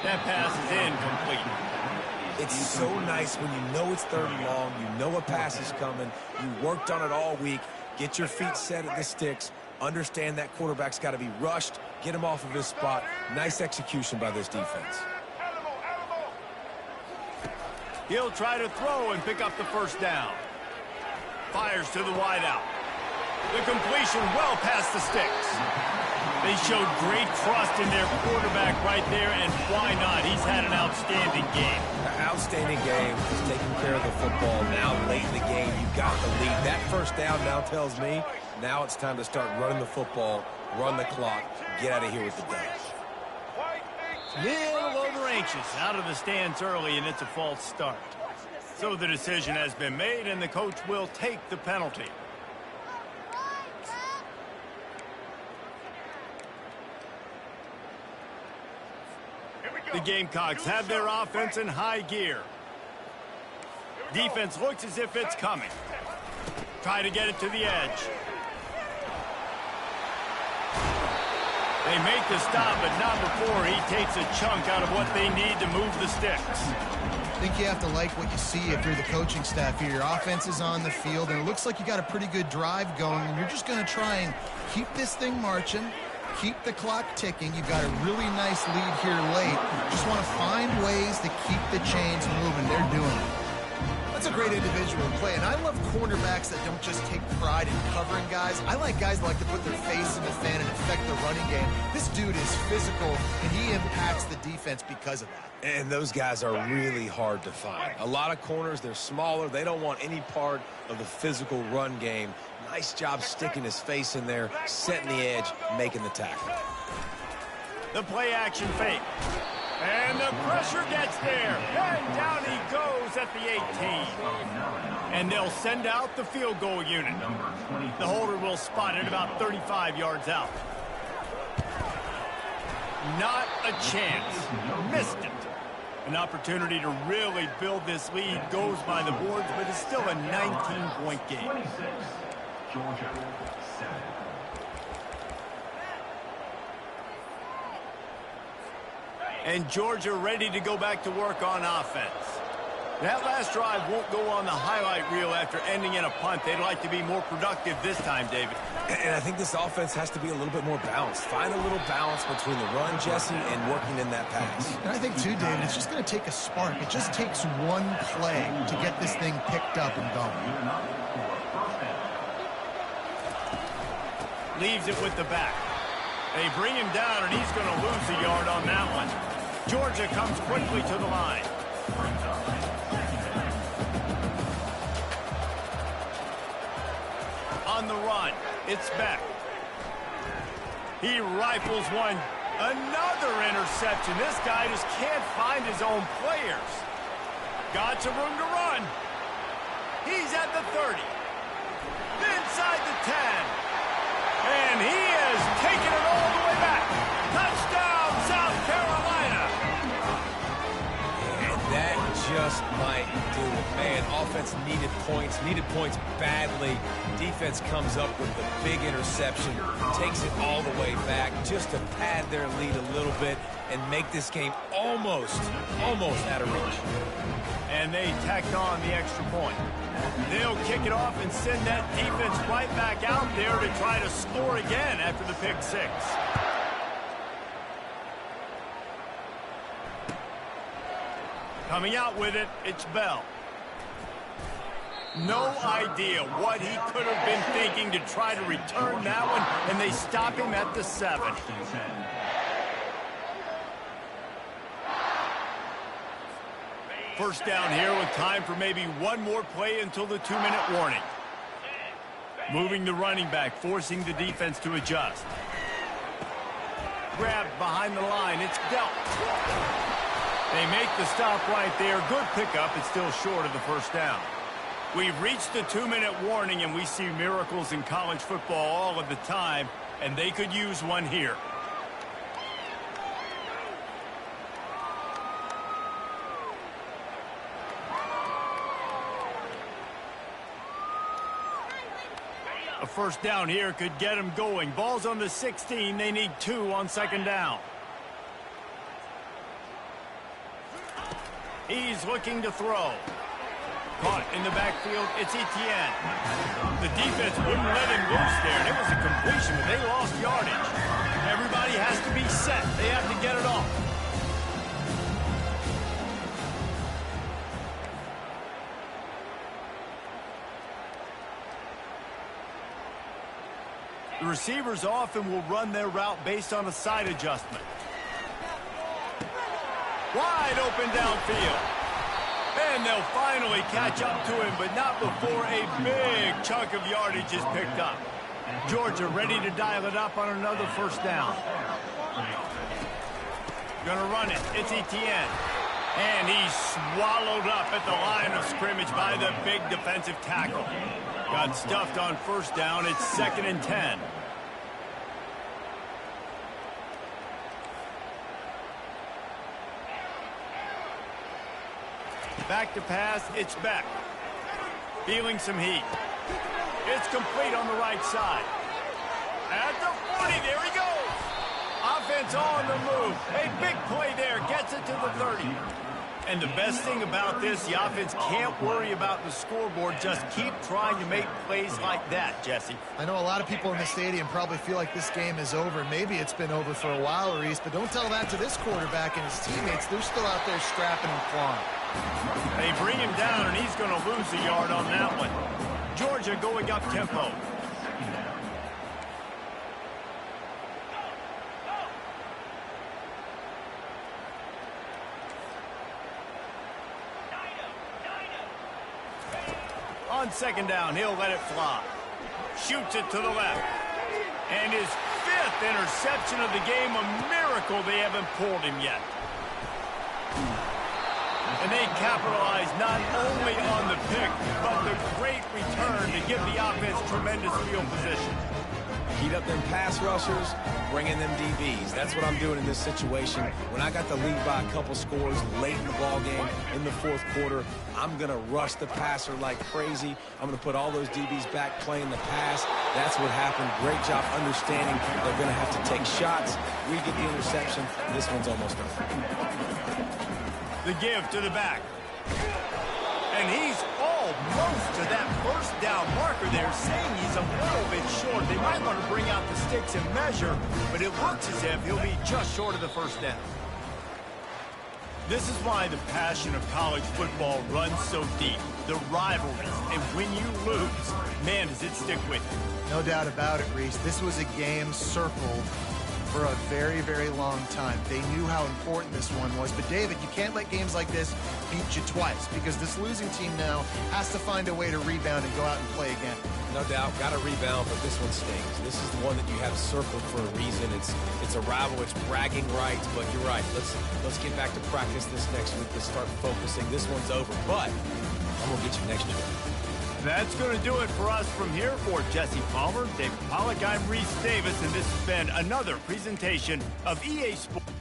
Speaker 3: That pass is incomplete.
Speaker 4: It's so nice when you know it's third and long, you know a pass is coming, you worked on it all week, get your feet set at the sticks, understand that quarterback's got to be rushed, get him off of his spot. Nice execution by this defense.
Speaker 3: He'll try to throw and pick up the first down. Fires to the wideout. The completion well past the sticks. They showed great trust in their quarterback right there, and why not? He's had an outstanding game.
Speaker 4: Outstanding game. He's taking care of the football. Now late in the game, you got the lead. That first down now tells me now it's time to start running the football, run the clock, get out of here with the dash.
Speaker 3: Little over anxious out of the stands early, and it's a false start. So the decision has been made, and the coach will take the penalty. The Gamecocks have their offense in high gear. Defense looks as if it's coming. Try to get it to the edge. They make the stop, but not before he takes a chunk out of what they need to move the sticks.
Speaker 5: I think you have to like what you see if you're the coaching staff here. Your offense is on the field, and it looks like you got a pretty good drive going, and you're just going to try and keep this thing marching, keep the clock ticking. You've got a really nice lead here late. Just want to find ways to keep the chains moving. They're doing it. That's a great individual play, and I love cornerbacks that don't just take pride in covering guys. I like guys that like to put their face in the fan and affect the running game. This dude is physical, and he impacts the defense because of that.
Speaker 4: And those guys are really hard to find. A lot of corners, they're smaller. They don't want any part of the physical run game. Nice job sticking his face in there, setting the edge, making the tackle.
Speaker 3: The play action fake. And the pressure gets there. And down he goes at the 18. And they'll send out the field goal unit. The holder will spot it about 35 yards out. Not a chance. Missed it. An opportunity to really build this lead goes by the boards, but it's still a 19-point game.
Speaker 6: 26, Georgia 7.
Speaker 3: And Georgia ready to go back to work on offense. That last drive won't go on the highlight reel after ending in a punt. They'd like to be more productive this time, David.
Speaker 4: And I think this offense has to be a little bit more balanced. Find a little balance between the run, Jesse, and working in that pass.
Speaker 5: And I think, too, David, it's just going to take a spark. It just takes one play to get this thing picked up and going.
Speaker 3: Leaves it with the back. They bring him down, and he's going to lose a yard on that one. Georgia comes quickly to the line. on the run. It's Beck. He rifles one. Another interception. This guy just can't find his own players. Got some room to run. He's at the 30. Inside the 10. And he has taken it all the way back. Touchdown, South Carolina.
Speaker 4: And that just might do it. Man, offense needed points badly. Defense comes up with the big interception, takes it all the way back just to pad their lead a little bit and make this game almost out of reach.
Speaker 3: And they tacked on the extra point. They'll kick it off and send that defense right back out there to try to score again after the pick six. Coming out with it, it's Bell. No idea what he could have been thinking to try to return that one, and they stop him at the 7. First down here with time for maybe one more play until the 2-minute warning. Moving the running back, forcing the defense to adjust. Grabbed behind the line, it's dealt. They make the stop right there. Good pickup. It's still short of the first down. We've reached the 2-minute warning, and we see miracles in college football all of the time, and they could use one here. A first down here could get them going. Ball's on the 16. They need 2 on second down. He's looking to throw. Caught in the backfield, it's Etienne. The defense wouldn't let him loose there, and it was a completion, but they lost yardage. Everybody has to be set. They have to get it off. The receivers often will run their route based on a side adjustment. Wide open downfield. And they'll finally catch up to him, but not before a big chunk of yardage is picked up. Georgia ready to dial it up on another first down. Gonna run it. It's Etienne. And he's swallowed up at the line of scrimmage by the big defensive tackle. Got stuffed on first down. It's 2nd and 10. Back to pass, it's Beck. Feeling some heat. It's complete on the right side. At the 40, there he goes. Offense on the move. A big play there, gets it to the 30. And the best thing about this, the offense can't worry about the scoreboard. Just keep trying to make plays like that, Jesse.
Speaker 5: I know a lot of people in the stadium probably feel like this game is over. Maybe it's been over for a while, Reese, but don't tell that to this quarterback and his teammates. They're still out there scrapping and clawing.
Speaker 3: They bring him down, and he's going to lose a yard on that one. Georgia going up tempo. On second down, he'll let it fly. Shoots it to the left. And his 5th interception of the game, a miracle they haven't pulled him yet. And they capitalize not only on the pick, but the great return to give the offense tremendous field position.
Speaker 4: Heat up them pass rushers, bring in them DBs. That's what I'm doing in this situation. When I got the lead by a couple scores late in the ball game, in the 4th quarter, I'm going to rush the passer like crazy. I'm going to put all those DBs back playing the pass. That's what happened. Great job understanding they're going to have to take shots. We get the interception. This one's almost over.
Speaker 3: The give to the back. And he's almost to that first down marker there, saying he's a little bit short. They might want to bring out the sticks and measure, but it looks as if he'll be just short of the first down. This is why the passion of college football runs so deep. The rivalries, and when you lose, man, does it stick with you.
Speaker 5: No doubt about it, Reese. This was a game circled for a very, very long time. They knew how important this one was. But, David, you can't let games like this beat you twice, because this losing team now has to find a way to rebound and go out and play again.
Speaker 4: No doubt, got a rebound, but this one stings. This is the one that you have circled for a reason. It's a rival, it's bragging rights, but you're right. Let's get back to practice this next week. Let's start focusing. This one's over, but I'm gonna get you next year.
Speaker 3: That's going to do it for us from here. For Jesse Palmer, David Pollack, I'm Reese Davis, and this has been another presentation of EA Sports.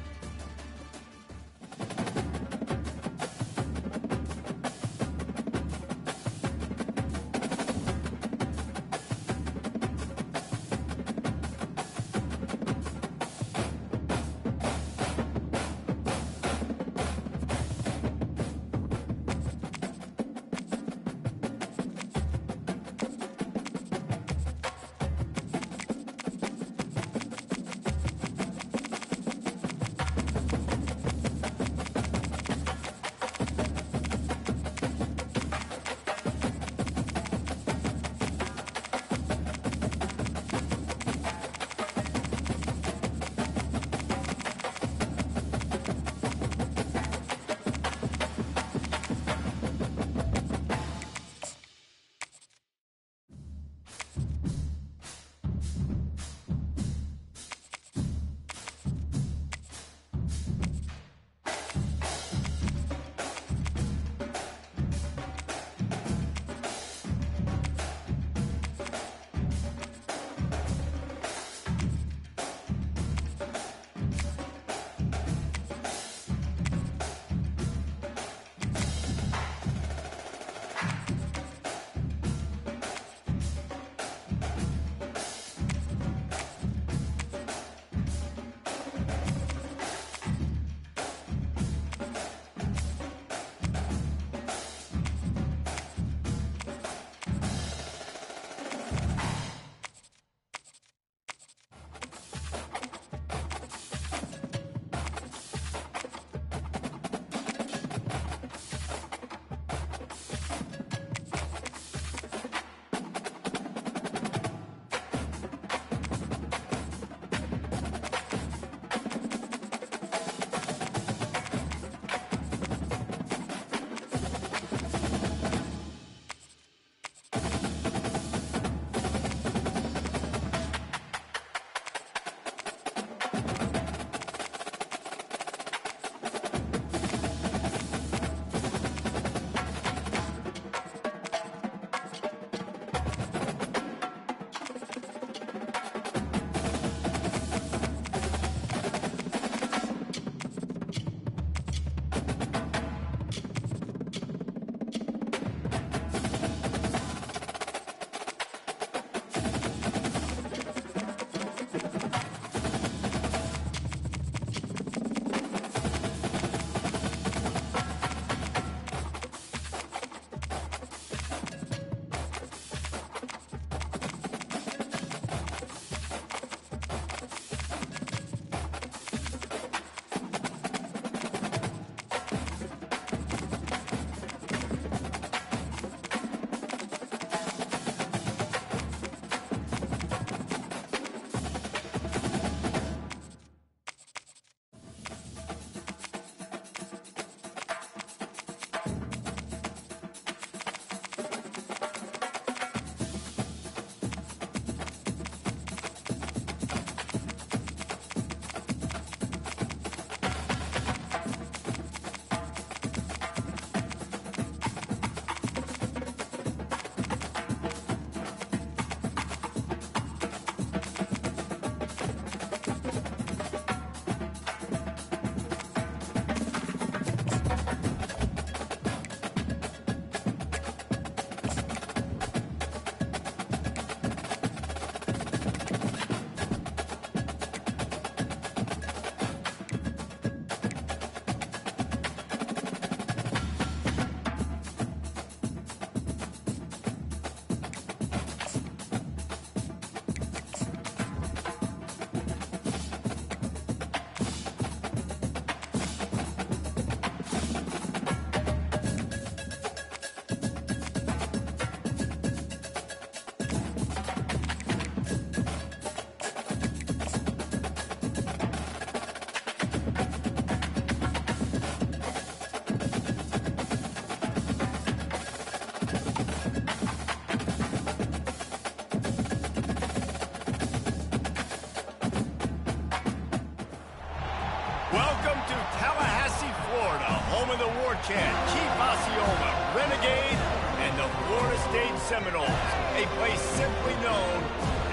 Speaker 3: chant, Keep Osceola, Renegade, and the Florida State Seminoles, a place simply known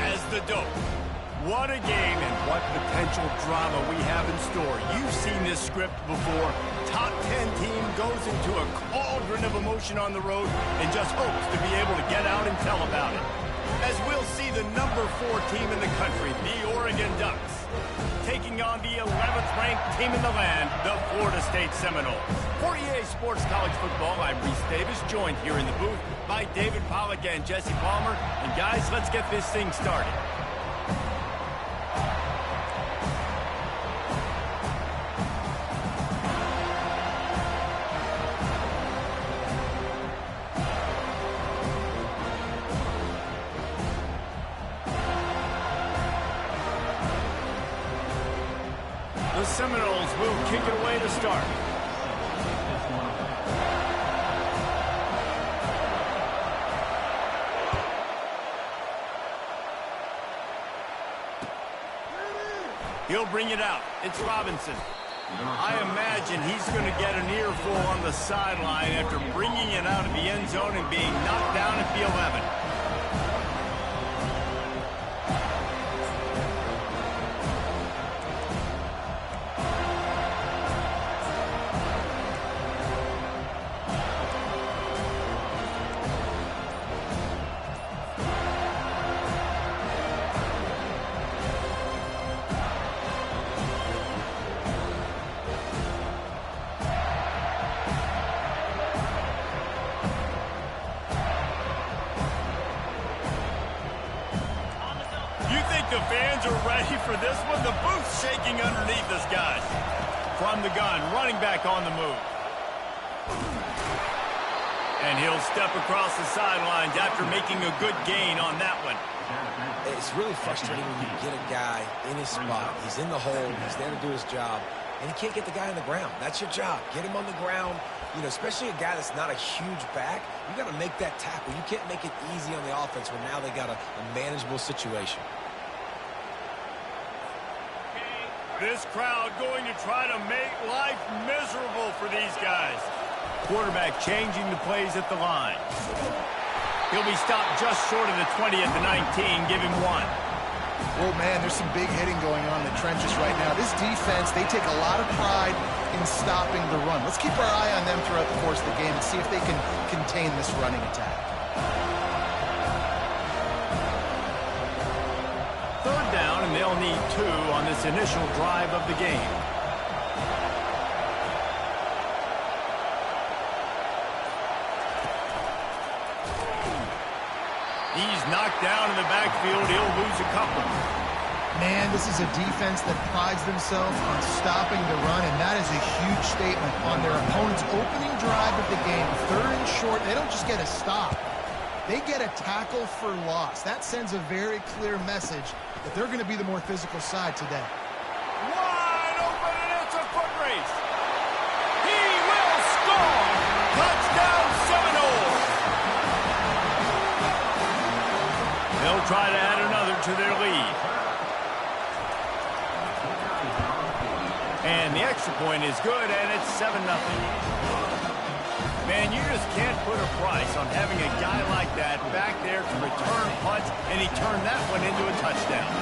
Speaker 3: as the Dope. What a game and what potential drama we have in store. You've seen this script before. Top 10 team goes into a cauldron of emotion on the road and just hopes to be able to get out and tell about it. As we'll see the number 4 team in the country, the Oregon Ducks, taking on the 11th ranked team in the land, the Florida State Seminoles. For EA Sports College Football, I'm Reese Davis, joined here in the booth by David Pollack and Jesse Palmer. And guys, let's get this thing started. The Seminoles will kick it away to start. He'll bring it out. It's Robinson. I imagine he's going to get an earful on the sideline after bringing it out of the end zone and being knocked down at the 11. The fans are ready for this one. The booth's shaking underneath us, guys. From the gun, running back on the move. And he'll step across the sidelines after making a good gain on that one.
Speaker 4: It's really frustrating when you get a guy in his spot. He's in the hole. He's there to do his job. And he can't get the guy on the ground. That's your job. Get him on the ground. You know, especially a guy that's not a huge back. You got to make that tackle. You can't make it easy on the offense when now they got a manageable situation.
Speaker 3: This crowd going to try to make life miserable for these guys. Quarterback changing the plays at the line. He'll be stopped just short of the 20 at the 19. Give him 1.
Speaker 5: Oh, man, there's some big hitting going on in the trenches right now. This defense, they take a lot of pride in stopping the run. Let's keep our eye on them throughout the course of the game and see if they can contain this running attack.
Speaker 3: Third down, and they'll need 2 on this initial drive of the game. He's knocked down in the backfield. He'll lose a couple.
Speaker 5: Man, this is a defense that prides themselves on stopping the run, and that is a huge statement on their opponent's opening drive of the game. 3rd and short, they don't just get a stop. They get a tackle for loss. That sends a very clear message that they're going to be the more physical side today.
Speaker 3: Wide open, and it's a foot race. He will score. Touchdown, Seminoles. They'll try to add another to their lead. And the extra point is good, and it's 7-0. Man, you just can't put a price on having a guy like that back there to return punts, and he turned that one into a touchdown.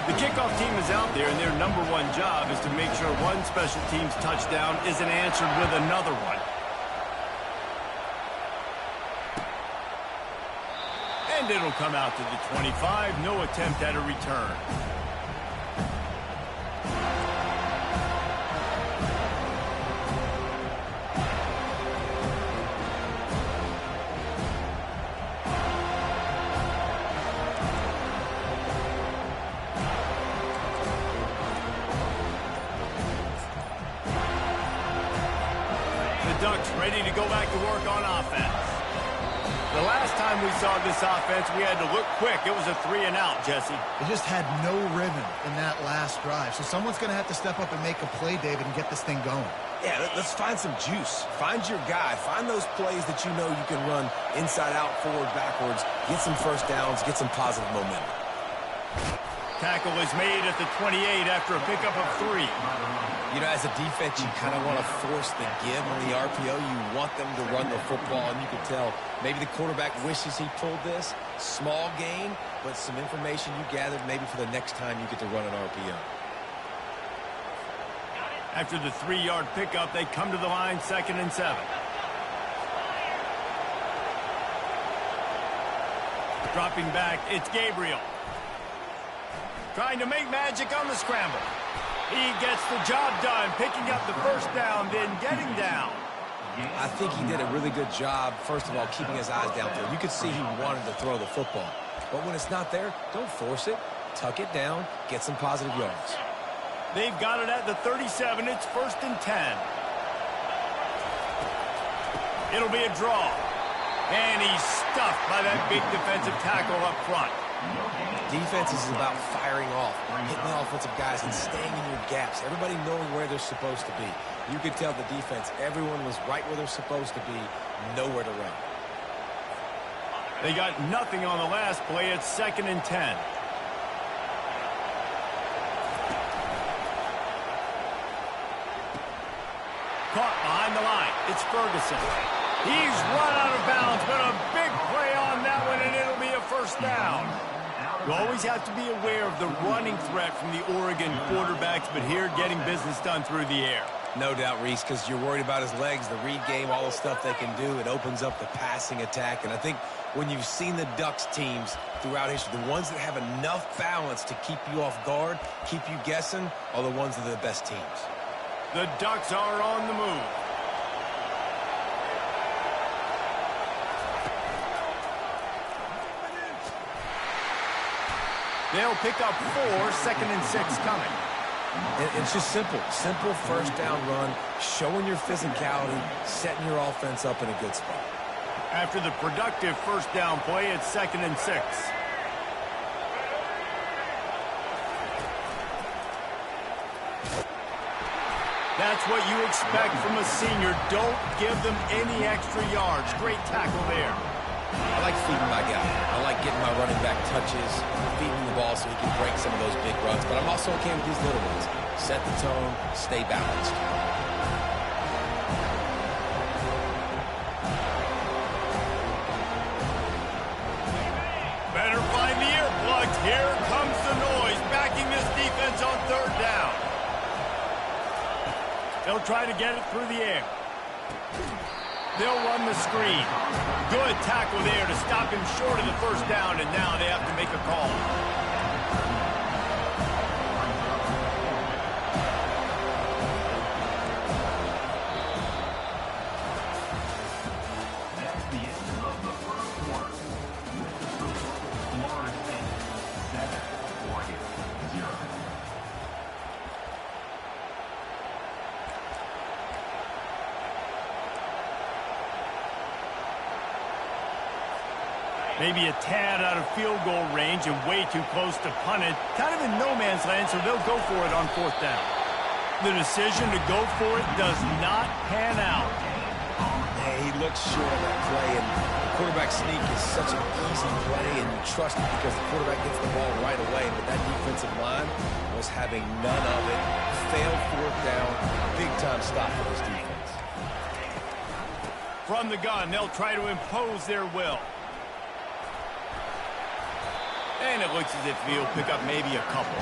Speaker 3: The kickoff team is out there, and their number 1 job is to make sure one special team's touchdown isn't answered with another one. And it'll come out to the 25. No attempt at a return. Ducks ready to go back to work on offense. The last time we saw this offense, we had to look quick. It was a 3-and-out, Jesse.
Speaker 5: They just had no rhythm in that last drive. So someone's going to have to step up and make a play, David, and get this thing going.
Speaker 4: Yeah, let's find some juice. Find your guy. Find those plays that you know you can run inside out, forward, backwards. Get some first downs. Get some positive momentum.
Speaker 3: Tackle is made at the 28 after a pickup of 3.
Speaker 4: You know, as a defense, you kind of want to force the give on the RPO. You want them to run the football, and you can tell maybe the quarterback wishes he pulled this. Small gain, but some information you gathered maybe for the next time you get to run an RPO.
Speaker 3: After the 3-yard pickup, they come to the line, 2nd and 7. Dropping back, it's Gabriel. Trying to make magic on the scramble. He gets the job done, picking up the first down, then getting down.
Speaker 4: I think he did a really good job, first of all, keeping his eyes downfield. You could see he wanted to throw the football. But when it's not there, don't force it. Tuck it down, get some positive yards.
Speaker 3: They've got it at the 37. It's 1st and 10. It'll be a draw. And he's stuffed by that big defensive tackle up front.
Speaker 4: Defense is about firing off, hitting the offensive guys, and staying in your gaps. Everybody knowing where they're supposed to be. You could tell the defense, everyone was right where they're supposed to be, nowhere to run.
Speaker 3: They got nothing on the last play. It's 2nd and 10. Caught behind the line. It's Ferguson. He's run out of bounds, but a big play on that one, and it'll be a first down. You always have to be aware of the running threat from the Oregon quarterbacks, but here getting business done through the air.
Speaker 4: No doubt, Reese, because you're worried about his legs, the read game, all the stuff they can do. It opens up the passing attack. And I think when you've seen the Ducks teams throughout history, the ones that have enough balance to keep you off guard, keep you guessing, are the ones that are the best teams.
Speaker 3: The Ducks are on the move. They'll pick up 4, 2nd and 6 coming.
Speaker 4: It's just simple. Simple first down run, showing your physicality, setting your offense up in a good spot.
Speaker 3: After the productive first down play, it's 2nd and 6. That's what you expect from a senior. Don't give them any extra yards. Great tackle there.
Speaker 4: I like feeding my guy. I like getting my running back touches, feeding the ball so he can break some of those big runs. But I'm also okay with these little ones. Set the tone, stay balanced.
Speaker 3: Better find the earplugs. Here comes the noise, backing this defense on 3rd down. They'll try to get it through the air. They'll run the screen. Good tackle there to stop him short of the first down, and now they have to make a call.
Speaker 6: That's the end of the first quarter. Florida State 7, Oregon 0.
Speaker 3: Maybe a tad out of field goal range and way too close to punt it. Kind of in no man's land, so they'll go for it on 4th down. The decision to go for it does not pan out.
Speaker 4: Hey, he looks short of that play, and the quarterback sneak is such an easy play, and you trust it because the quarterback gets the ball right away. But that defensive line was having none of it. Failed 4th down. Big-time stop for this defense.
Speaker 3: From the gun, they'll try to impose their will. And it looks as if he'll pick up maybe a couple.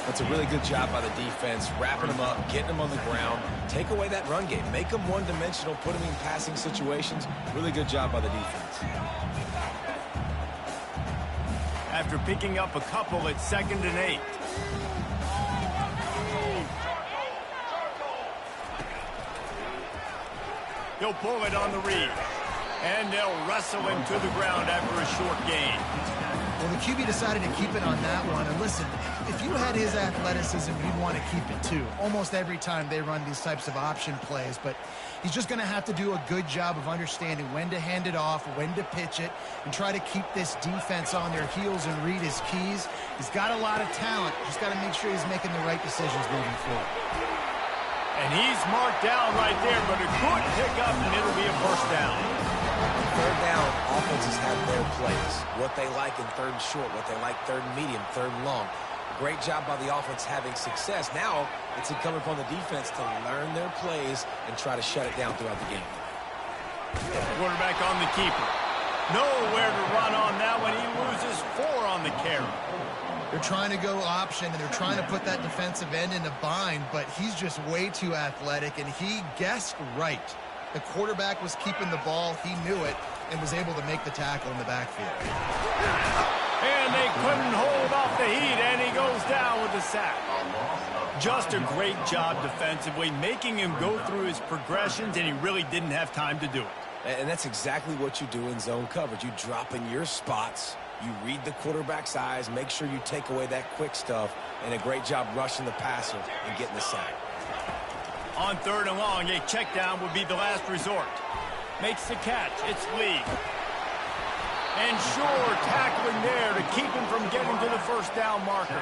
Speaker 4: That's a really good job by the defense, wrapping them up, getting them on the ground. Take away that run game. Make them one-dimensional, put them in passing situations. Really good job by the defense.
Speaker 3: After picking up a couple, it's 2nd and 8. He'll pull it on the read. And they'll wrestle him to the ground after a short gain.
Speaker 5: Well, the QB decided to keep it on that one. And listen, if you had his athleticism, you'd want to keep it too. Almost every time they run these types of option plays. But he's just going to have to do a good job of understanding when to hand it off, when to pitch it, and try to keep this defense on their heels and read his keys. He's got a lot of talent. Just got to make sure he's making the right decisions moving forward.
Speaker 3: And he's marked down right there, but a good pickup, and it'll be a first down.
Speaker 4: third down, offenses have their plays. What they like in third and short, what they like third and medium, third and long. Great job by the offense having success. Now it's incumbent upon the defense to learn their plays and try to shut it down throughout the game.
Speaker 3: Quarterback on the keeper. Nowhere to run on that one. He loses 4 on the carry.
Speaker 5: They're trying to go option, and they're trying to put that defensive end in a bind, but he's just way too athletic, and he guessed right. The quarterback was keeping the ball. He knew it and was able to make the tackle in the backfield.
Speaker 3: And they couldn't hold off the heat, and he goes down with a sack. Just a great job defensively, making him go through his progressions, and he really didn't have time to do it.
Speaker 4: And that's exactly what you do in zone coverage. You drop in your spots, you read the quarterback's eyes, make sure you take away that quick stuff, and a great job rushing the passer and getting the sack.
Speaker 3: On third and long, a check down would be the last resort. Makes the catch. It's Lee. And Shore tackling there to keep him from getting to the first down marker.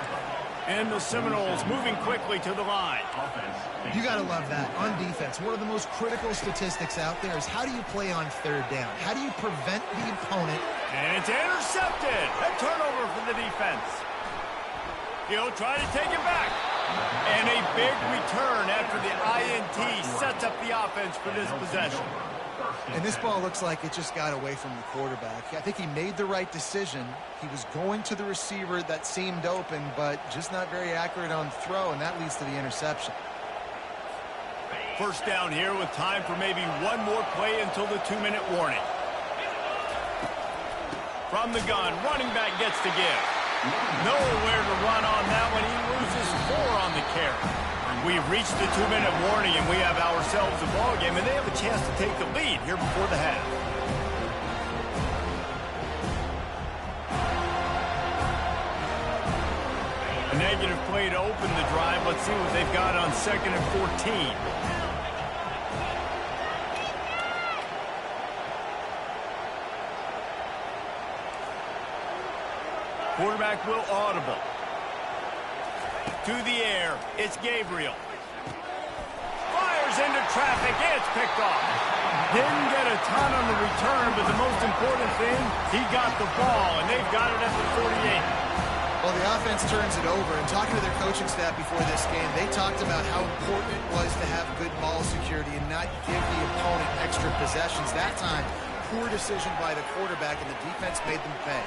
Speaker 3: And the Seminoles moving quickly to the line.
Speaker 5: You got to love that. On defense, one of the most critical statistics out there is how do you play on third down? How do you prevent the opponent?
Speaker 3: And it's intercepted. A turnover for the defense. He'll try to take it back. And a big return after the INT sets up the offense for this possession.
Speaker 5: And this ball looks like it just got away from the quarterback. I think he made the right decision. He was going to the receiver that seemed open, but just not very accurate on throw, and that leads to the interception.
Speaker 3: First down here with time for maybe one more play until the 2-minute warning. From the gun, running back gets to give. Nowhere to run on that one. He loses 4 on the carry. We've reached the 2-minute warning, and we have ourselves a ball game, and they have a chance to take the lead here before the half. A negative play to open the drive. Let's see what they've got on 2nd and 14. Quarterback will audible. To the air, it's Gabriel. Fires into traffic, it's picked off. Didn't get a ton on the return, but the most important thing, he got the ball, and they've got it at the 48.
Speaker 5: Well, the offense turns it over, and talking to their coaching staff before this game, they talked about how important it was to have good ball security and not give the opponent extra possessions. That time, poor decision by the quarterback, and the defense made them pay.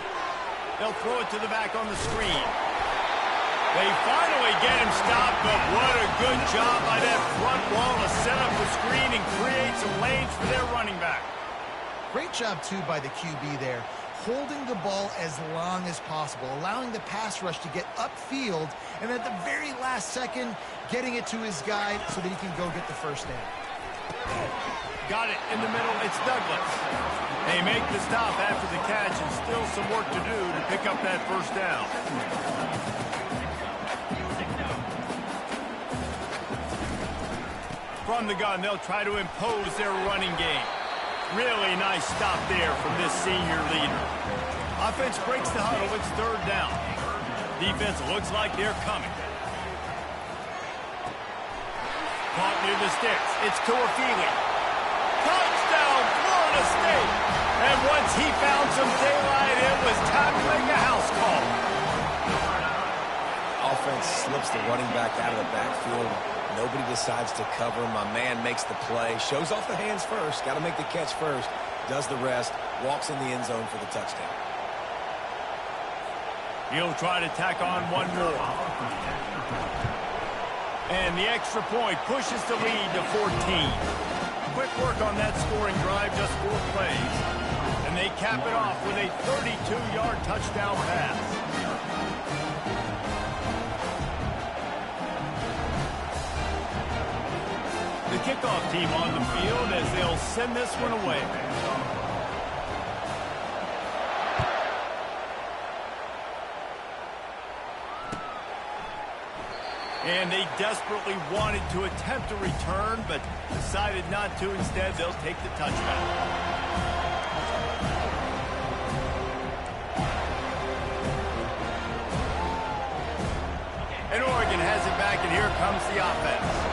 Speaker 3: They'll throw it to the back on the screen. They finally get him stopped, but what a good job by that front wall to set up the screen and create some lanes for their running back.
Speaker 5: Great job, too, by the QB there, holding the ball as long as possible, allowing the pass rush to get upfield, and at the very last second, getting it to his guy so that he can go get the first down.
Speaker 3: Got it in the middle. It's Douglas. They make the stop after the catch, and still some work to do to pick up that first down. From the gun, they'll try to impose their running game. Really nice stop there from this senior leader. Offense breaks the huddle. It's 3rd down. Defense looks like they're coming. Caught near the sticks. It's Tuafili. Touchdown, Florida State. And once he found some daylight, it was time to make a house call.
Speaker 4: Offense slips the running back out of the backfield. Nobody decides to cover him. My man makes the play. Shows off the hands first. Got to make the catch first. Does the rest. Walks in the end zone for the touchdown.
Speaker 3: He'll try to tack on one more. And the extra point pushes the lead to 14. Quick work on that scoring drive, just 4 plays. And they cap it off with a 32-yard touchdown pass. The kickoff team on the field as they'll send this one away. And they desperately wanted to attempt a return, but decided not to. Instead, they'll take the touchback. And Oregon has it back, and here comes the offense.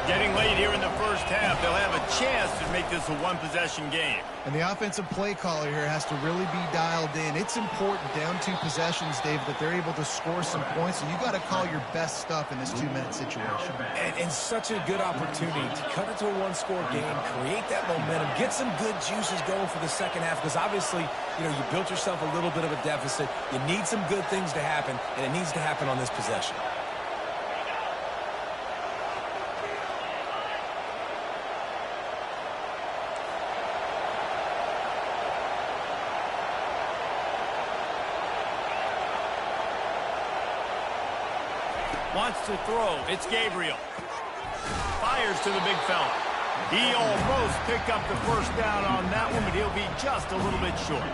Speaker 3: Getting late here in the first half, they'll have a chance to make this a one-possession game.
Speaker 5: And the offensive play caller here has to really be dialed in. It's important down 2 possessions, Dave, that they're able to score some points. So you got to call your best stuff in this 2-minute situation.
Speaker 4: And such a good opportunity to cut into a one-score game, create that momentum, get some good juices going for the second half, because obviously, you know, you built yourself a little bit of a deficit. You need some good things to happen, and it needs to happen on this possession.
Speaker 3: Wants to throw. It's Gabriel. Fires to the big fella. He almost picked up the first down on that one, but he'll be just a little bit short.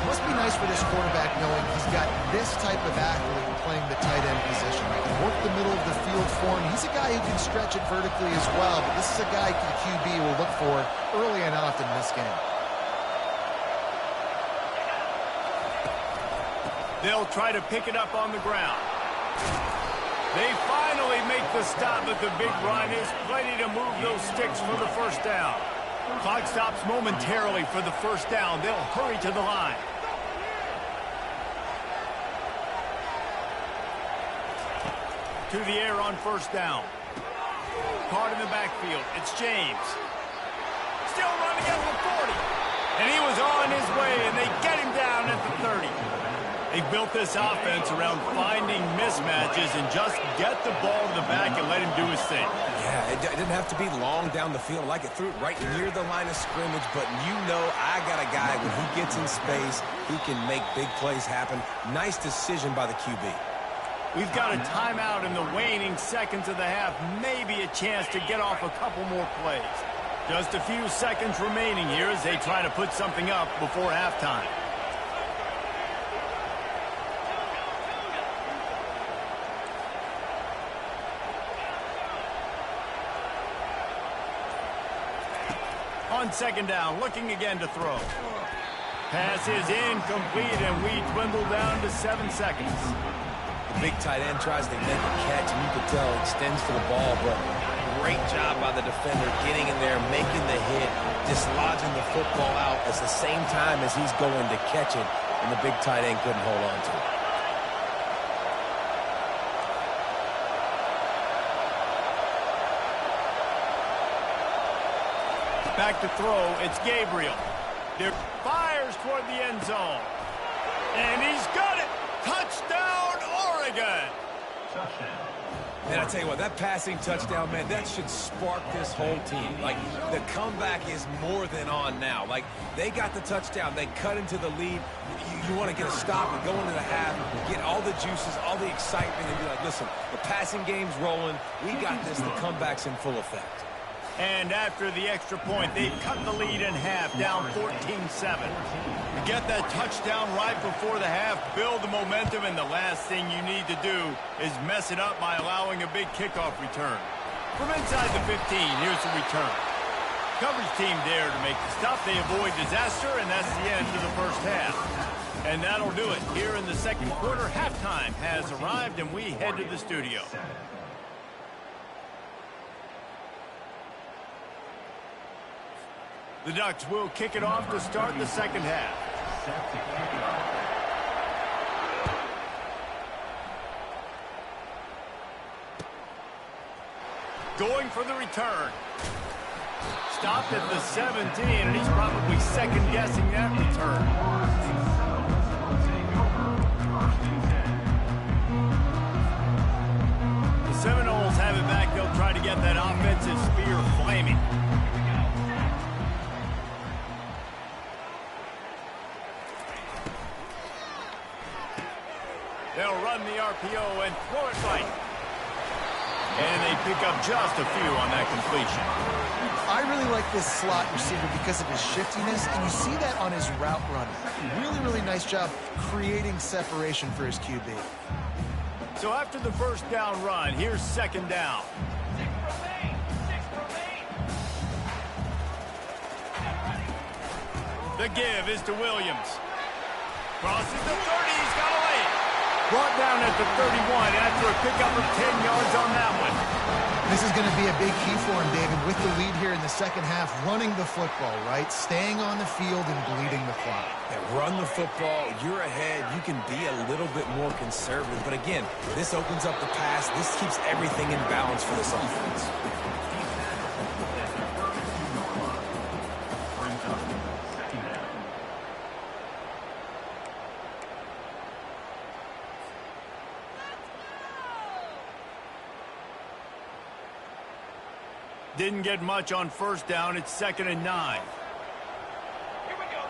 Speaker 5: Must be nice for this quarterback knowing he's got this type of athlete playing the tight end position. He can work the middle of the field for him. He's a guy who can stretch it vertically as well, but this is a guy the QB will look for early and often in this game.
Speaker 3: They'll try to pick it up on the ground. They finally make the stop at the big run. Is plenty to move those sticks for the first down. Clock stops momentarily for the first down. They'll hurry to the line. To the air on first down. Caught in the backfield. It's James. Still running at the 40. And he was on his way, and they get him down at the 30. They've built this offense around finding mismatches and just get the ball to the back and let him do his thing.
Speaker 4: Yeah, it didn't have to be long down the field. Like it threw it right near the line of scrimmage, but you know I got a guy, when he gets in space, he can make big plays happen. Nice decision by the QB.
Speaker 3: We've got a timeout in the waning seconds of the half. Maybe a chance to get off a couple more plays. Just a few seconds remaining here as they try to put something up before halftime. On second down, looking again to throw. Pass is incomplete, and we dwindle down to 7 seconds.
Speaker 4: The big tight end tries to make a catch, and you can tell he extends to the ball, but great job by the defender getting in there, making the hit, dislodging the football out at the same time as he's going to catch it, and the big tight end couldn't hold on to it.
Speaker 3: Back to throw, it's Gabriel. There fires toward the end zone. And he's got it! Touchdown, Oregon!
Speaker 6: Touchdown.
Speaker 4: Man, I tell you what, that passing touchdown, man, that should spark this whole team. Like, the comeback is more than on now. Like, they got the touchdown. They cut into the lead. You want to get a stop and go into the half, get all the juices, all the excitement, and be like, listen, the passing game's rolling. We got this. The comeback's in full effect.
Speaker 3: And after the extra point, they've cut the lead in half, down 14-7. To get that touchdown right before the half, build the momentum, and the last thing you need to do is mess it up by allowing a big kickoff return. From inside the 15, here's the return. Coverage team there to make the stop. They avoid disaster, and that's the end of the first half. And that'll do it. Here in the second quarter, halftime has arrived, and we head to the studio. The Ducks will kick it off to start the second half. Going for the return. Stopped at the 17, and he's probably second-guessing that return. The Seminoles have it back. They'll try to get that offensive spear flaming. They'll run the RPO and throw it right. And they pick up just a few on that completion.
Speaker 5: I really like this slot receiver because of his shiftiness, and you see that on his route running. Really, really nice job creating separation for his QB.
Speaker 3: So after the first down run, here's second down. The give is to Williams. Crosses the 30, he's got a lane. Brought down at the 31 after a pickup of 10 yards on that one.
Speaker 5: This is going to be a big key for him, David, with the lead here in the second half, running the football, right? Staying on the field and bleeding the clock.
Speaker 4: Yeah, run the football. You're ahead. You can be a little bit more conservative. But again, this opens up the pass. This keeps everything in balance for this offense.
Speaker 3: Didn't get much on first down. It's 2nd and 9.
Speaker 2: Here we go.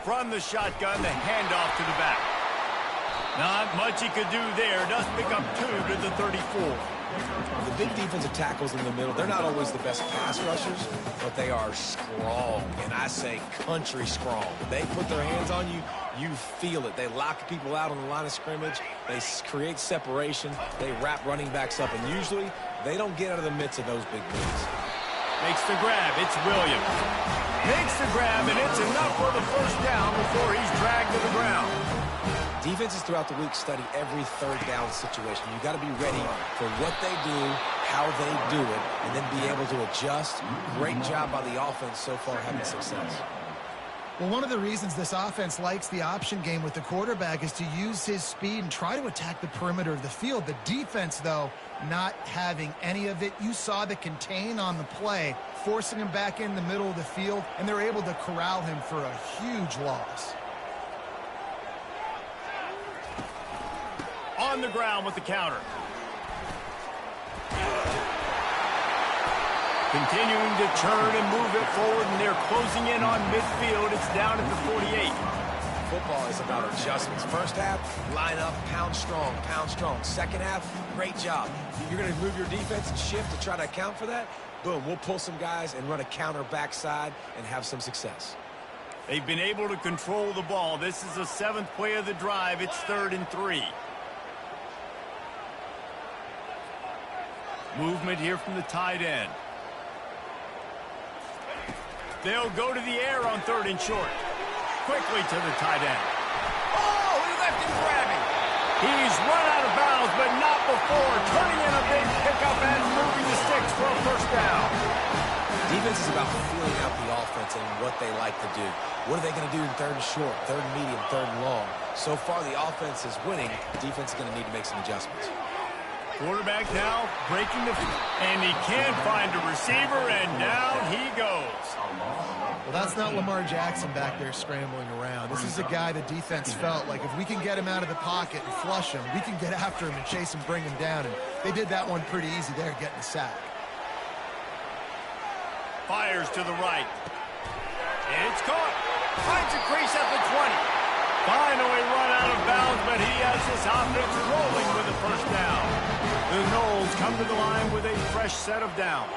Speaker 3: From the shotgun, the handoff to the back. Not much he could do there. Does pick up 2 to the 34.
Speaker 4: The big defensive tackles in the middle, they're not always the best pass rushers, but they are strong, and I say country strong. They put their hands on you, you feel it. They lock people out on the line of scrimmage. They create separation. They wrap running backs up, and usually they don't get out of the midst of those big moves.
Speaker 3: Makes the grab. It's Williams. Makes the grab, and it's enough for the first down before he's dragged to the ground.
Speaker 4: Defenses throughout the week study every third down situation. You got to be ready for what they do, how they do it, and then be able to adjust. Great job by the offense so far having success.
Speaker 5: Well, one of the reasons this offense likes the option game with the quarterback is to use his speed and try to attack the perimeter of the field. The defense, though, not having any of it. You saw the contain on the play, forcing him back in the middle of the field, and they're able to corral him for a huge loss.
Speaker 3: On the ground with the counter. Continuing to turn and move it forward, and they're closing in on midfield. It's down at the 48.
Speaker 4: Football is about adjustments. First half, line up, pound strong, pound strong. Second half, great job. You're going to move your defense and shift to try to account for that. Boom, we'll pull some guys and run a counter backside and have some success.
Speaker 3: They've been able to control the ball. This is the 7th play of the drive. It's 3rd and 3. Movement here from the tight end. They'll go to the air on 3rd and short. Quickly to the tight end. Oh, he left him grabbing. He's run out of bounds, but not before turning in a big pickup and moving the sticks for a first down.
Speaker 4: Defense is about feeling out the offense and what they like to do. What are they going to do in 3rd and short, 3rd and medium, 3rd and long? So far, the offense is winning. Defense is going to need to make some adjustments.
Speaker 3: Quarterback now breaking the and he can't find a receiver, and down he goes.
Speaker 5: Well, that's not Lamar Jackson back there scrambling around. This is a guy the defense felt like if we can get him out of the pocket and flush him, we can get after him and chase him, bring him down. And they did that one pretty easy there, getting the sack.
Speaker 3: Fires to the right. It's caught. Finds a crease at the 20. Finally run out of bounds, but he has this offense rolling with a first down. The Noles come to the line with a fresh set of downs.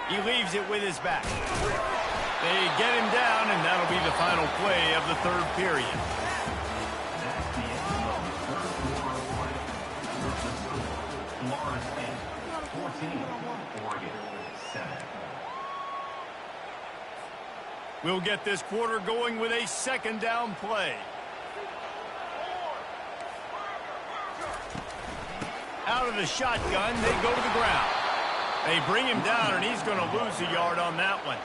Speaker 3: He leaves it with his back. They get him down, and that'll be the final play of the 3rd period. We'll get this quarter going with a 2nd down play. Out of the shotgun, they go to the ground. They bring him down, and he's going to lose a yard on that one.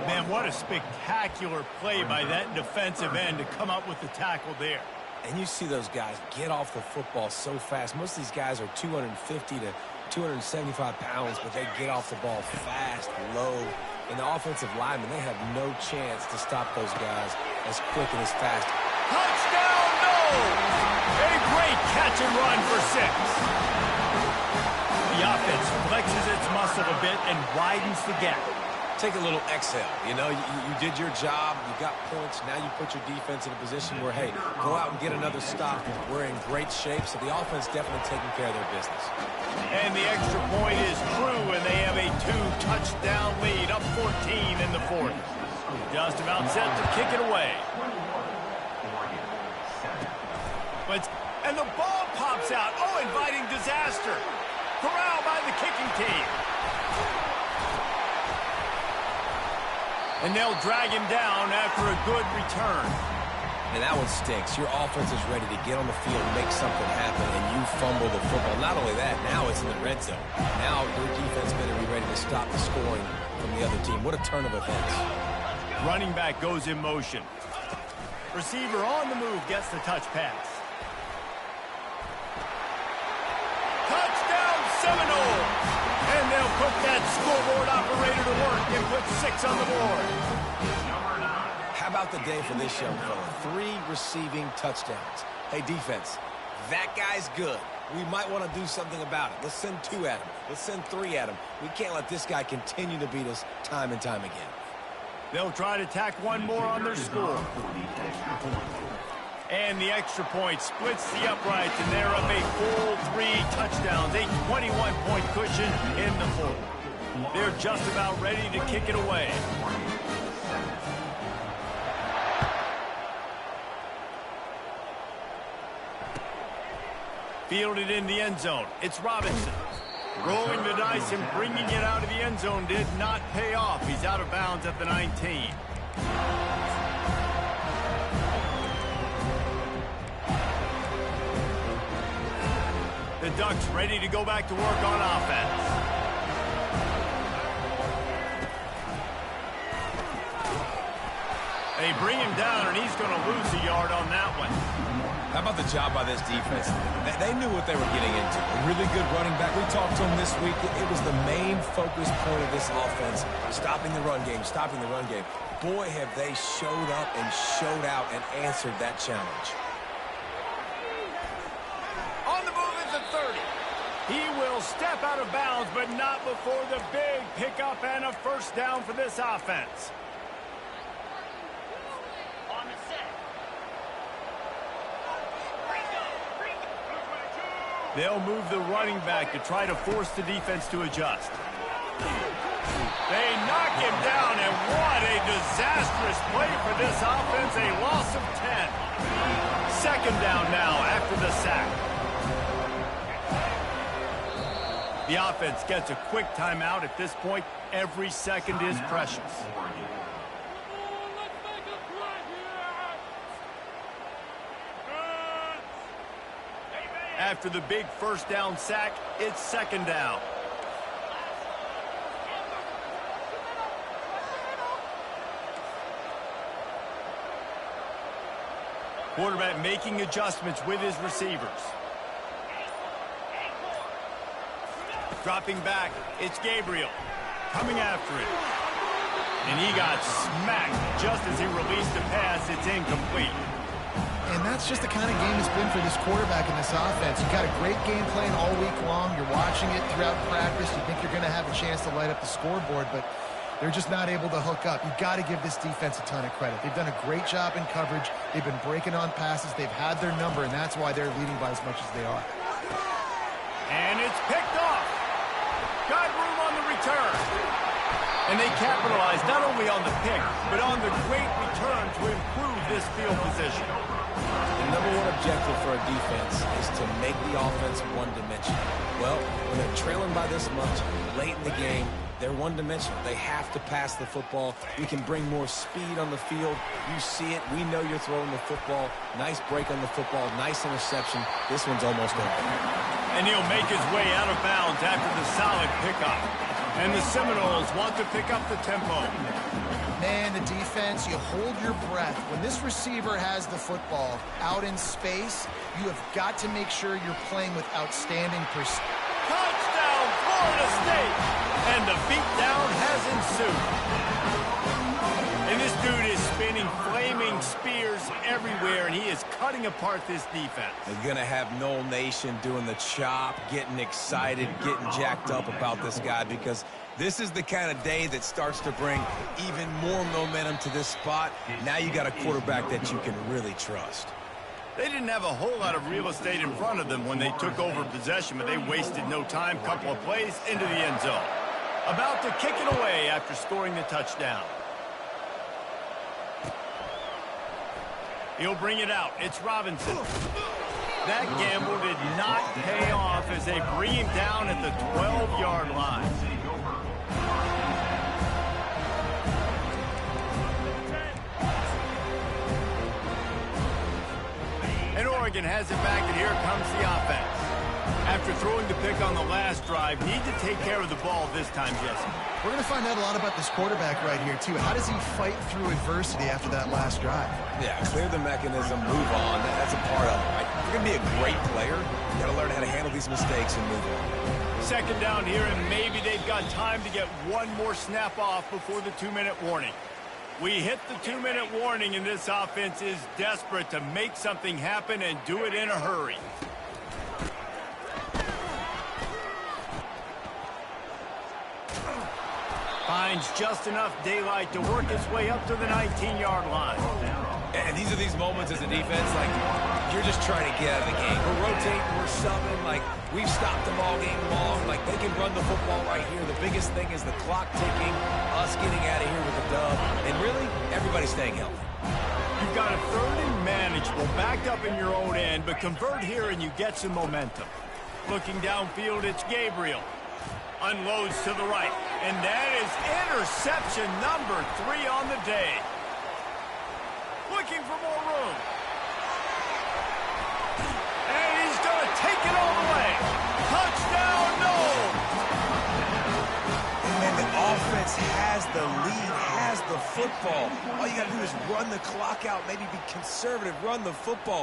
Speaker 3: Man, what a spectacular play by that defensive end to come up with the tackle there.
Speaker 4: And you see those guys get off the football so fast. Most of these guys are 250 to 275 pounds, but they get off the ball fast, low. And the offensive linemen, they have no chance to stop those guys as quick and as fast.
Speaker 3: Touchdown, no! A great catch and run for 6. The offense flexes its muscle a bit and widens the gap.
Speaker 4: Take a little exhale. You know, you did your job. You got points. Now you put your defense in a position where, hey, go out and get another stop. We're in great shape, so the offense definitely taking care of their business.
Speaker 3: And the extra point is true, and they have a 2-touchdown lead, up 14 in the 4th. Just about set to kick it away. And the ball pops out. Oh, inviting disaster. Corralled by the kicking team. And they'll drag him down after a good return.
Speaker 4: And that one stinks. Your offense is ready to get on the field, make something happen, and you fumble the football. Not only that, now it's in the red zone. Now your defense better be ready to stop the scoring from the other team. What a turn of events.
Speaker 3: Running back goes in motion. Receiver on the move gets the touch pass. Touchdown Seminoles! And they'll put that scoreboard operator to work and put 6 on the board.
Speaker 4: How about the day for this young fella? 3 receiving touchdowns. Hey, defense, that guy's good. We might want to do something about it. Let's send 2 at him. Let's send 3 at him. We can't let this guy continue to beat us time and time again.
Speaker 3: They'll try to tack 1 more on their score. And the extra point splits the uprights, and they're up a full 3 touchdowns, a 21-point cushion in the fourth. They're just about ready to kick it away. Fielded in the end zone. It's Robinson. Rolling the dice and bringing it out of the end zone did not pay off. He's out of bounds at the 19. The Ducks ready to go back to work on offense. They bring him down, and he's going to lose a yard on that one.
Speaker 4: How about the job by this defense? They knew what they were getting into. A really good running back. We talked to him this week. It was the main focus point of this offense, stopping the run game, stopping the run game. Boy, have they showed up and showed out and answered that challenge.
Speaker 3: On the move is the 30. He will step out of bounds, but not before the big pickup and a first down for this offense.
Speaker 1: On the set.
Speaker 3: They'll move the running back to try to force the defense to adjust. They knock him down, and what a disastrous play for this offense. A loss of 10. Second down now after the sack. The offense gets a quick timeout. At this point, every second is precious. After the big first down sack, it's second down. Quarterback making adjustments with his receivers. Dropping back, it's Gabriel. Coming after it. And he got smacked just as he released the pass. It's incomplete.
Speaker 5: And that's just the kind of game it's been for this quarterback in this offense. You've got a great game plan all week long. You're watching it throughout practice. You think you're going to have a chance to light up the scoreboard, but they're just not able to hook up. You've got to give this defense a ton of credit. They've done a great job in coverage. They've been breaking on passes. They've had their number, and that's why they're leading by as much as they are.
Speaker 3: And it's picked off. Got room on the return. And they capitalized not only on the pick, but on the great return to improve this field position.
Speaker 4: The number one objective for a defense is to make the offense one-dimensional. Well, when they're trailing by this much, late in the game, they're one-dimensional. They have to pass the football. We can bring more speed on the field. You see it. We know you're throwing the football. Nice break on the football. Nice interception. This one's almost over.
Speaker 3: And he'll make his way out of bounds after the solid pickup. And the Seminoles want to pick up the tempo.
Speaker 5: Man, the defense, you hold your breath. When this receiver has the football out in space, you have got to make sure you're playing with outstanding precision.
Speaker 3: Touchdown, Florida State! And the beatdown has ensued. And this dude is spinning flaming spears everywhere, and he is cutting apart this defense.
Speaker 4: They're going to have Noel Nation doing the chop, getting excited, getting jacked up about this guy, because this is the kind of day that starts to bring even more momentum to this spot. Now you got a quarterback that you can really trust.
Speaker 3: They didn't have a whole lot of real estate in front of them when they took over possession, but they wasted no time. Couple of plays into the end zone. About to kick it away after scoring the touchdown. He'll bring it out. It's Robinson. That gamble did not pay off as they bring him down at the 12-yard line. Oregon has it back, and here comes the offense. After throwing the pick on the last drive, need to take care of the ball this time, Jesse.
Speaker 5: We're going to find out a lot about this quarterback right here, too. How does he fight through adversity after that last drive?
Speaker 4: Yeah, clear the mechanism, move on. That's a part of it, right? If you're going to be a great player, you got to learn how to handle these mistakes and move on.
Speaker 3: Second down here, and maybe they've got time to get one more snap off before the 2-minute warning. We hit the 2-minute warning, and this offense is desperate to make something happen and do it in a hurry. Finds just enough daylight to work its way up to the 19-yard line.
Speaker 4: And these are these moments as a defense, like, you're just trying to get out of the game. We're rotating, we're subbing, like, we've stopped them all game long. Like, they can run the football right here. The biggest thing is the clock ticking, us getting out of here with a dub, and really, everybody staying healthy.
Speaker 3: You've got a third and manageable, backed up in your own end, but convert here and you get some momentum. Looking downfield, it's Gabriel. Unloads to the right, and that is interception number 3 on the day. Looking for more room. And he's going to take it all the way. Touchdown, no!
Speaker 4: And the offense has the lead, has the football. All you got to do is run the clock out, maybe be conservative, run the football.